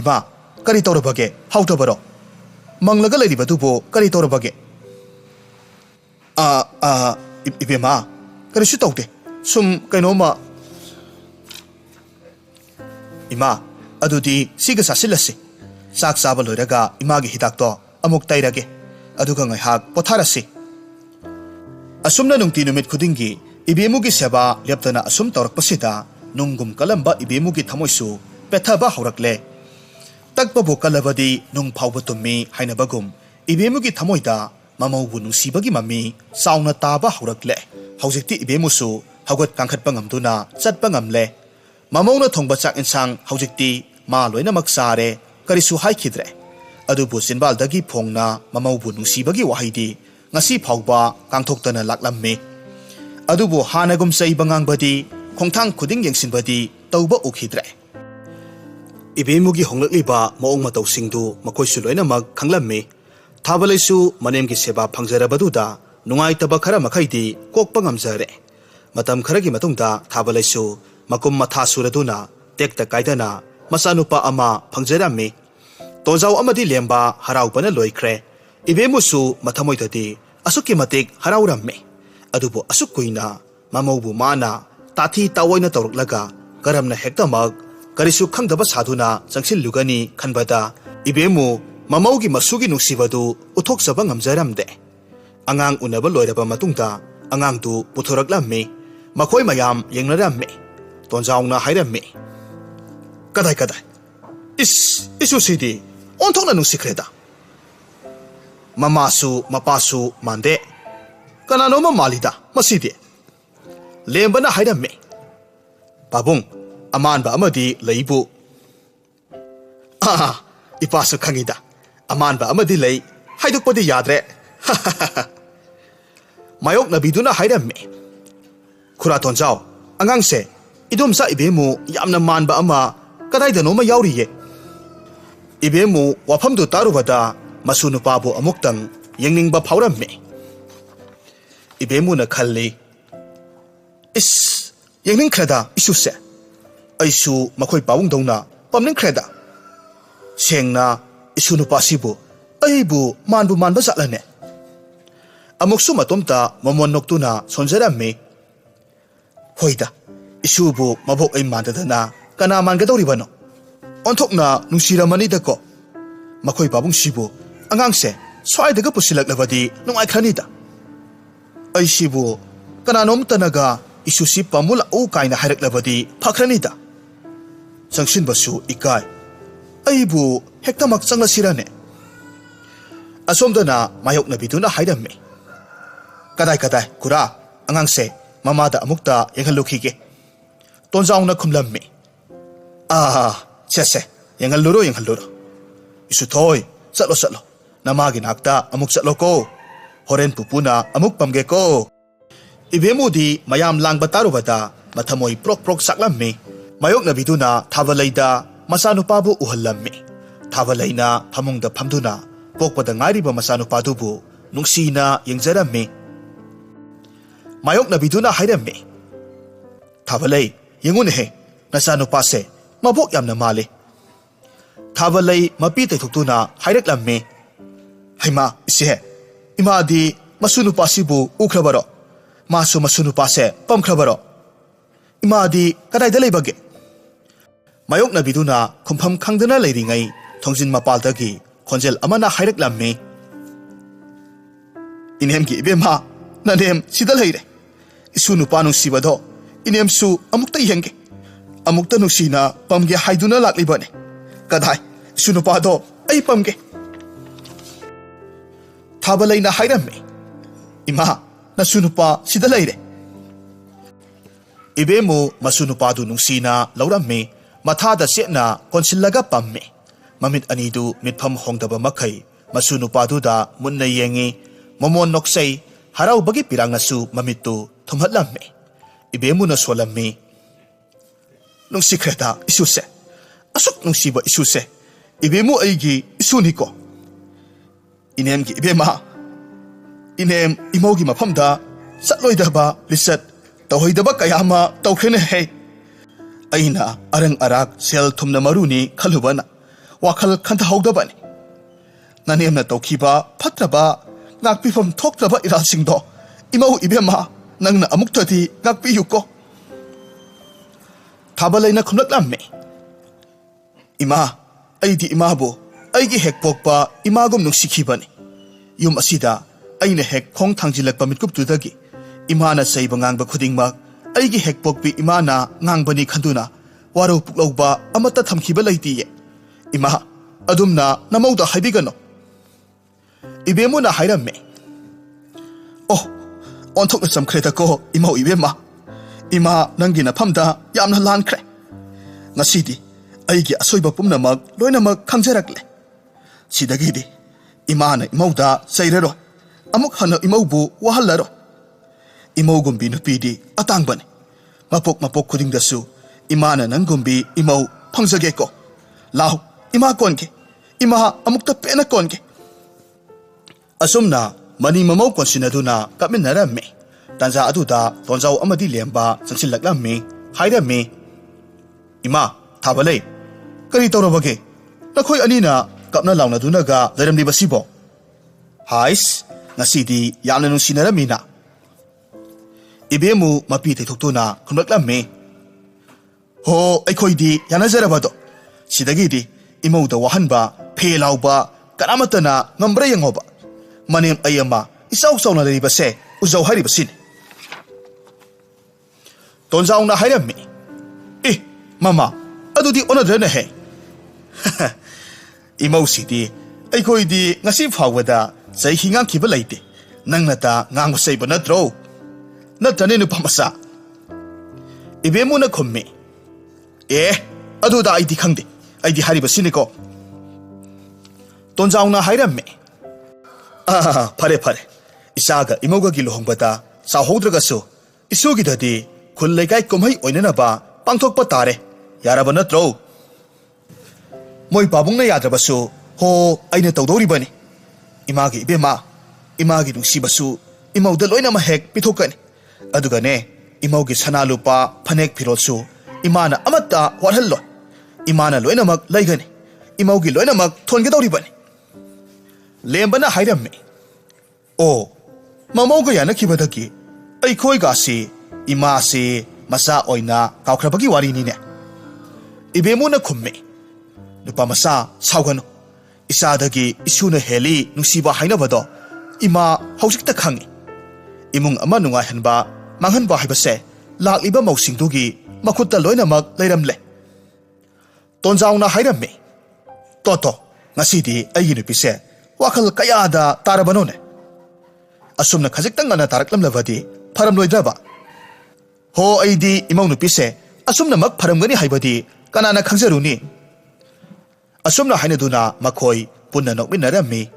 S1: ꯏꯃꯥ ꯀꯔꯤ ꯇꯧꯔꯕꯒꯦ ꯍꯥꯎꯇꯕꯔꯣ ꯃꯪꯂꯒ ꯂꯩꯔꯤꯕꯗꯨꯕꯨ ꯀꯔꯤ ꯇꯧꯔꯕꯒꯦ ꯏꯕꯦꯝꯃ ꯀꯔꯤꯁꯨ ꯇꯧꯗꯦ ꯁꯨꯝ ꯀꯩꯅꯣꯝꯃ ꯏꯃꯥ ꯑꯗꯨꯗꯤ ꯁꯤꯒ ꯆꯥꯁꯤꯜꯂꯁꯤ ꯆꯥꯛ ꯆꯥꯕ ꯂꯣꯏꯔꯒ ꯏꯃꯥꯒꯤ ꯍꯤꯗꯥꯛꯇꯣ ꯑꯃꯨꯛ ꯇꯩꯔꯒꯦ ꯑꯗꯨꯒ ꯉꯥꯏꯍꯥꯛ ꯄꯣꯊꯥꯔꯁꯤ ꯑꯁꯨꯝꯅ ꯅꯨꯡꯇꯤ ꯅꯨꯃꯤꯠ ꯈꯨꯗꯤꯡꯒꯤ ꯏꯕꯦꯝꯃꯨꯒꯤ ꯁꯦꯕꯥ ꯂꯦꯞꯇꯅ ꯑꯁꯨꯝ ꯇꯧꯔꯛꯄꯁꯤꯗ ꯅꯨꯡꯒꯨꯝ ꯀꯜꯂꯝꯕ ꯏꯕꯦꯝꯃꯨꯒꯤ ꯊꯃꯣꯏꯁꯨ ꯄꯦꯊꯕ ꯍꯧꯔꯛꯂꯦ ꯇꯛꯄꯕꯨ ꯀꯜꯂꯕꯗꯤ ꯅꯨꯡ ꯐꯥꯎꯕ ꯇꯨꯝꯃꯤ ꯍꯥꯏꯅꯕꯒꯨꯝ ꯏꯕꯦꯝꯃꯨꯒꯤ ꯊꯃꯣꯏꯗ ꯃꯃꯧꯕꯨ ꯅꯨꯡꯁꯤꯕꯒꯤ ꯃꯃꯤ ꯆꯥꯎꯅ ꯇꯥꯕ ꯍꯧꯔꯛꯂꯦ ꯍꯧꯖꯤꯛꯇꯤ ꯏꯕꯦꯝꯃꯨꯁꯨ ꯍꯧꯒꯠ ꯀꯥꯡꯈꯠꯄ ꯉꯝꯗꯨꯅ ꯆꯠꯄ ꯉꯝꯂꯦ ꯃꯃꯧꯅ ꯊꯣꯡꯕ ꯆꯥꯛ ꯏꯟꯁꯥꯡ ꯍꯧꯖꯤꯛꯇꯤ ꯃꯥ ꯂꯣꯏꯅꯃꯛ ꯆꯥꯔꯦ ꯀꯔꯤꯁꯨ ꯍꯥꯏꯈꯤꯗ꯭ꯔꯦ ꯑꯗꯨꯕꯨ ꯆꯤꯟꯕꯥꯜꯗꯒꯤ ꯐꯣꯡꯅ ꯃꯃꯧꯕꯨ ꯅꯨꯡꯁꯤꯕꯒꯤ ꯋꯥꯍꯩꯗꯤ ꯉꯁꯤ ꯐꯥꯎꯕ ꯀꯥꯡꯊꯣꯛꯇꯅ ꯂꯥꯛꯂꯝꯃꯤ ꯑꯗꯨꯕꯨ ꯍꯥꯟꯅꯒꯨꯝ ꯆꯩꯕ ꯉꯥꯡꯕꯗꯤ ꯈꯣꯡꯊꯥꯡ ꯈꯨꯗꯤꯡ ꯌꯦꯡꯁꯤꯟꯕꯗꯤ ꯇꯧꯕ ꯎꯈꯤꯗ꯭ꯔꯦ ꯏꯕꯦꯝꯃꯨꯒꯤ ꯍꯣꯡꯂꯛꯂꯤꯕ ꯃꯑꯣꯡ ꯃꯇꯧꯁꯤꯡꯗꯨ ꯃꯈꯣꯏꯁꯨ ꯂꯣꯏꯅꯃꯛ ꯈꯪꯂꯝꯃꯤ ꯊꯥꯕꯂꯩꯁꯨ ꯃꯅꯦꯝꯒꯤ ꯁꯦꯕꯥ ꯐꯪꯖꯔꯕꯗꯨꯗ ꯅꯨꯡꯉꯥꯏꯇꯕ ꯈꯔ ꯃꯈꯩꯗꯤ ꯀꯣꯛꯄ ꯉꯝꯖꯔꯦ ꯃꯇꯝ ꯈꯔꯒꯤ ꯃꯇꯨꯡꯗ ꯊꯥꯕꯂꯩꯁꯨ ꯃꯀꯨꯝ ꯃꯊꯥ ꯁꯨꯔꯗꯨꯅ ꯇꯦꯛꯇ ꯀꯥꯏꯗꯅ ꯃꯆꯥꯅꯨꯄꯥ ꯑꯃ ꯐꯪꯖꯔꯝꯃꯤ ꯇꯣꯟꯖꯥꯎ ꯑꯃꯗꯤ ꯂꯦꯝꯕ ꯍꯔꯥꯎꯕꯅ ꯂꯣꯏꯈ꯭ꯔꯦ ꯏꯕꯦꯝꯃꯨꯁꯨ ꯃꯊꯃꯣꯏꯗꯗꯤ ꯑꯁꯨꯛꯀꯤ ꯃꯇꯤꯛ ꯍꯔꯥꯎꯔꯝꯃꯤ ꯑꯗꯨꯕꯨ ꯑꯁꯨꯛ ꯀꯨꯏꯅ ꯃꯃꯧꯕꯨ ꯃꯥꯅ ꯇꯥꯊꯤ ꯇꯥꯑꯣꯏꯅ ꯇꯧꯔꯛꯂꯒ ꯀꯔꯝꯅ ꯍꯦꯛꯇꯃꯛ ꯀꯔꯤꯁꯨ ꯈꯪꯗꯕ ꯁꯥꯗꯨꯅ ꯆꯪꯁꯤꯜꯂꯨꯒꯅꯤ ꯈꯟꯕꯗ ꯏꯕꯦꯝꯃꯨ ꯃꯃꯧꯒꯤ ꯃꯁꯨꯒꯤ ꯅꯨꯡꯁꯤꯕꯗꯨ ꯎꯠꯊꯣꯛꯆꯕ ꯉꯝꯖꯔꯝꯗꯦ ꯑꯉꯥꯡ ꯎꯅꯕ ꯂꯣꯏꯔꯕ ꯃꯇꯨꯡꯗ ꯑꯉꯥꯡꯗꯨ ꯄꯨꯊꯣꯔꯛꯂꯝꯃꯤ ꯃꯈꯣꯏ ꯃꯌꯥꯝ ꯌꯦꯡꯅꯔꯝꯃꯤ ꯇꯣꯟꯖꯥꯎꯅ ꯍꯥꯏꯔꯝꯃꯤ ꯀꯗꯥꯏ ꯏꯁꯨꯁꯤꯗꯤ ꯑꯣꯟꯊꯣꯛꯅ ꯅꯨꯡꯁꯤꯈ꯭ꯔꯦꯗ ꯃꯃꯥꯁꯨ ꯃꯄꯥꯁꯨ ꯃꯥꯟꯗꯦ ꯀꯅꯥꯅꯣꯃ ꯃꯥꯜꯂꯤꯗ ꯃꯁꯤꯗꯤ ꯂꯦꯝꯕꯅ ꯍꯥꯏꯔꯝꯃꯤ ꯄꯥꯕꯨꯡ ꯑꯃꯥꯟꯕ ꯑꯃꯗꯤ ꯂꯩꯕꯨ ꯏꯄꯥꯁꯨ ꯈꯪꯉꯤꯗ ꯑꯃꯥꯟꯕ ꯑꯃꯗꯤ ꯂꯩ ꯍꯥꯏꯗꯣꯛꯄꯗꯤ ꯌꯥꯗ꯭ꯔꯦ ꯃꯥꯌꯣꯛꯅꯕꯤꯗꯨꯅ ꯍꯥꯏꯔꯝꯃꯤ ꯈꯨꯔꯥ ꯇꯣꯟꯖꯥꯎ ꯑꯉꯥꯡꯁꯦ ꯏꯗꯣꯝꯆꯥ ꯏꯕꯦꯝꯃꯨ ꯌꯥꯝꯅ ꯃꯥꯟꯕ ꯑꯃ ꯀꯗꯥꯏꯗꯅꯣꯃ ꯌꯥꯎꯔꯤꯌꯦ ꯏꯕꯦꯝꯃꯨ ꯋꯥꯐꯝꯗꯨ ꯇꯥꯔꯨꯕꯗ ꯃꯁꯨ ꯅꯨꯄꯥꯕꯨ ꯑꯃꯨꯛꯇꯪ ꯌꯦꯡꯅꯤꯡꯕ ꯐꯥꯎꯔꯝꯃꯤ ꯏꯕꯦꯝꯃꯨꯅ ꯈꯜꯂꯤ ꯌꯦꯡꯅꯤꯡꯈ꯭ꯔꯦꯗ ꯏꯁꯨꯁꯦ ꯑꯩꯁꯨ ꯃꯈꯣꯏ ꯄꯥꯕꯨꯡꯗꯧꯅ ꯄꯥꯝꯅꯤꯡꯈ꯭ꯔꯦꯗ ꯁꯦꯡꯅ ꯏꯁꯨ ꯅꯨꯄꯥꯁꯤꯕꯨ ꯑꯩꯕꯨ ꯃꯥꯟꯕ ꯆꯠꯂꯅꯦ ꯑꯃꯨꯛꯁꯨ ꯃꯇꯣꯝꯇ ꯃꯃꯣꯟ ꯅꯣꯛꯇꯨꯅ ꯁꯣꯟꯖꯔꯝꯃꯤ ꯍꯣꯏꯗ ꯏꯁꯨꯕꯨ ꯃꯕꯣꯛ ꯑꯩ ꯃꯥꯟꯗꯗꯅ ꯀꯅꯥ ꯃꯥꯟꯒꯗꯧꯔꯤꯕꯅꯣ ꯑꯣꯟꯊꯣꯛꯅ ꯅꯨꯡꯁꯤꯔꯝꯃꯅꯤꯗꯀꯣ ꯃꯈꯣꯏ ꯄꯥꯕꯨꯡꯁꯤꯕꯨ ꯑꯉꯥꯡꯁꯦ ꯁ꯭ꯋꯥꯏꯗꯒ ꯄꯨꯁꯤꯜꯂꯛꯂꯕꯗꯤ ꯅꯨꯡꯉꯥꯏꯈ꯭ꯔꯅꯤꯗ ꯑꯩꯁꯤꯕꯨ ꯀꯅꯥꯅꯣꯝꯇꯅꯒ ꯏꯁꯨꯁꯤ ꯄꯥꯝꯃꯨ ꯂꯥꯛꯎ ꯀꯥꯏꯅ ꯍꯥꯏꯔꯛꯂꯕꯗꯤ ꯐꯈ꯭ꯔꯅꯤꯗ ꯆꯪꯁꯤꯟꯕꯁꯨ ꯏꯀꯥꯏ ꯑꯩꯕꯨ ꯍꯦꯛꯇꯃꯛ ꯆꯪꯂꯁꯤꯔꯅꯦ ꯑꯁꯣꯝꯗꯅ ꯃꯥꯌꯣꯛꯅꯕꯤꯗꯨꯅ ꯍꯥꯏꯔꯝꯃꯤ ꯀꯗꯥꯏ ꯈꯨꯔꯥ ꯑꯉꯥꯡꯁꯦ ꯃꯃꯥꯗ ꯑꯃꯨꯛꯇ ꯌꯦꯡꯍꯜꯂꯨꯈꯤꯒꯦ ꯇꯣꯟꯖꯥꯎꯅ ꯈꯨꯝꯂꯝꯃꯤ ꯁꯦ ꯌꯦꯡꯍꯜꯂꯨꯔꯣ ꯏꯁꯨꯊꯣꯏ ꯆꯠꯂꯣ ꯅꯃꯥꯒꯤ ꯅꯥꯛꯇ ꯑꯃꯨꯛ ꯆꯠꯂꯣꯀꯣ ꯍꯣꯔꯦꯟ ꯄꯨꯄꯨꯅ ꯑꯃꯨꯛ ꯄꯝꯒꯦꯀꯣ ꯏꯕꯦꯝꯃꯨꯗꯤ ꯃꯌꯥꯝ ꯂꯥꯡꯕ ꯇꯥꯔꯨꯕꯗ ꯃꯊꯃꯣꯏ ꯄ꯭ꯔꯣꯛ ꯆꯥꯛꯂꯝꯃꯤ ꯃꯥꯌꯣꯛꯅꯕꯤꯗꯨꯅ ꯊꯥꯕꯂꯩꯗ ꯃꯆꯥꯅꯨꯄꯥꯕꯨ ꯎꯍꯜꯂꯝꯃꯤ ꯊꯥꯕꯂꯩꯅ ꯐꯃꯨꯡꯗ ꯐꯝꯗꯨꯅ ꯄꯣꯛꯄꯗ ꯉꯥꯏꯔꯤꯕ ꯃꯆꯥꯅꯨꯄꯥꯗꯨꯕꯨ ꯅꯨꯡꯁꯤꯅ ꯌꯦꯡꯖꯔꯝꯃꯤ ꯃꯥꯌꯣꯛꯅꯕꯤꯗꯨꯅ ꯍꯥꯏꯔꯝꯃꯤ ꯊꯥꯕꯂꯩ ꯌꯦꯡꯉꯨꯅꯦꯍꯦ ꯅꯆꯥꯅꯨꯄꯥꯁꯦ ꯃꯕꯣꯛ ꯌꯥꯝꯅ ꯃꯥꯜꯂꯤ ꯊꯥꯕꯂꯩ ꯃꯄꯤ ꯇꯩꯊꯣꯛꯇꯨꯅ ꯍꯥꯏꯔꯛꯂꯝꯃꯤ ꯍꯩꯃꯥ ꯏꯆꯦ ꯏꯃꯥꯗꯤ ꯃꯁꯨ ꯅꯨꯄꯥꯁꯤꯕꯨ ꯎꯈ꯭ꯔꯕꯔꯣ 마수 마수누 빠세 뻔크라버러 이마디 까다이다 레이버게 마욕나비두나 쿰팜 캉드나 레이링의 통진 마팔다기 콘젤 아마나 하이렉람미 이넴기 이베마 나넴 시달레이레 이수누빠 누시바도 이넴수 아묵다 이행게 아묵다 누시나 빰게 하이두나 락리버네 까다이 수누빠도 아이 빰게 타발레이나 하이람미 이마 나수누빠 시달레이레 이베무 마수누빠도 누시나 라우람미 마타다 셋나 콘실라가 빰미 마밋 아니두 밑팜 홍다바 마카이 마수누빠두다 문나 예ङi 모몬 녹세이 하라우버기 피랑나수 마밋두 톰할람미 이베무나 솔람미 농시크레다 이수세 아숙 농시바 이수세 이베무 아이기 이수니코 이넴기 이베마 이넴 이모기 마팜다 삿로이다바 리셋 तौहैदबा कयामा तौखेने है अइना अरंग अराग सेल थुमना मरुनी खलुबना वाखल खंथहौदबनी ननेमना तौखिबा फत्रबा नाकपिफम थोक्तबा इरासिंगदो इमौ इबेमा नंगना अमुक्तदि नाकपियुको थाबलैना खुमलक्लाम्मे इमा अइदि इमाबो अइगी हेक पोकपा इमागुम नुसिखिबनी yum असिदा अइना Keck खोंग थांजिलकपा मिटकुपतुदगी इमाना SAB ngang khudingmak aigi hekpokpi imana ngangbani khanduna waro puklauba amata thamkhiba leitiye ima adumna namauda haibigano ibemuna hairamme oh onthokna chamkhreta ko imau ibema Ima nangi nafamda yamna lankre. Ngasidi aigi asoiba pumnamak loinamak khangjarakle. Sidagidi imana imauda sairero amuk hana imaubu wahallaro. Imaugumbi nupidi atangbani. Mapok khudingdasu imana nangumbi imau phangjageko. Lau ima konge. Ima amukta pena konge. Asumna mani mamau konsinaduna kapminarame. Tanza aduda tonjau amadi lemba changsillaklami hairami. Ima thabalei kari tawrabage nakhoi anina kapna launaduna ga leramlibasibo. Hais ngasidi yamna nungsinarami na. Ibemu mapi thaiktuna khumlaklami. Ho aikhoidi yanazarabado. Sidagidi imauda wahanba phelauba karamatana ngambra yangoba. Manem ayama isau sauna leribase uzau haribasini. Tonjau na hairami. Mama adudi onadrena he. Imau sidi aikhoidi ngasi phawada sai hingang khiba laite. Nangnata ngang saiba natro. Natane nu pamasa. Ibemu na khummi. Aduda aidi khangde. Aidi haribasini ko. Tonjau na hairami. Pare. Isaga imauga gi lohongbada sahodragasu isugi dadi khullegai kumhai oinanaba pangthokpa tare. Yaraba natro. Moi babungna yadrabasu ho aina tawdoribani. Imagi ibema imagi nungsibasu imauda loina mahek pithokani. Adugane imaugi sanalupa phanek phirolsu imana amatta warhallo. Imana loinamak laigani. Imaugi loinamak thongedoribani. Lembana hairami. Mamauga yanakibadagi aikhoi gasi imasi masa oina kaukhrabagi warini ne. Ibemuna khummi. Nupa masa sauganu. Isadagi isuna heli nungsiba hainabado ima hausikta khangi. Imung ama nungaihanba manghanba haibase lakliba mausingdugi makhutta loinamak leiramle. Tonjauna hairami. Toto ngasidi aigi nupise wakhal kayada tarabanone. Asumna khajikta ngana taraklamlavadi pharamloidraba. Ho aidi imau nupise asumna mak pharamgani haibadi kanana khangjaruni. Asumna hainaduna makhoi punna nokminarami.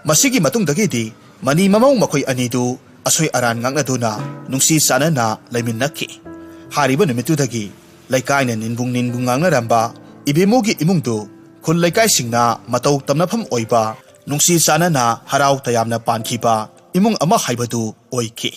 S1: Masigi matungdagidi mani mamau makhoi anidu asoi aran ngangnaduna nungsi sanana laiminakki. Hariba numitudagi laikaina ninbung ngangnaramba ibemugi imungdu khul laikai singna matau tamnafam oiba nungsi sanana harau tayamna pankhiba imung ama haibadu oiki.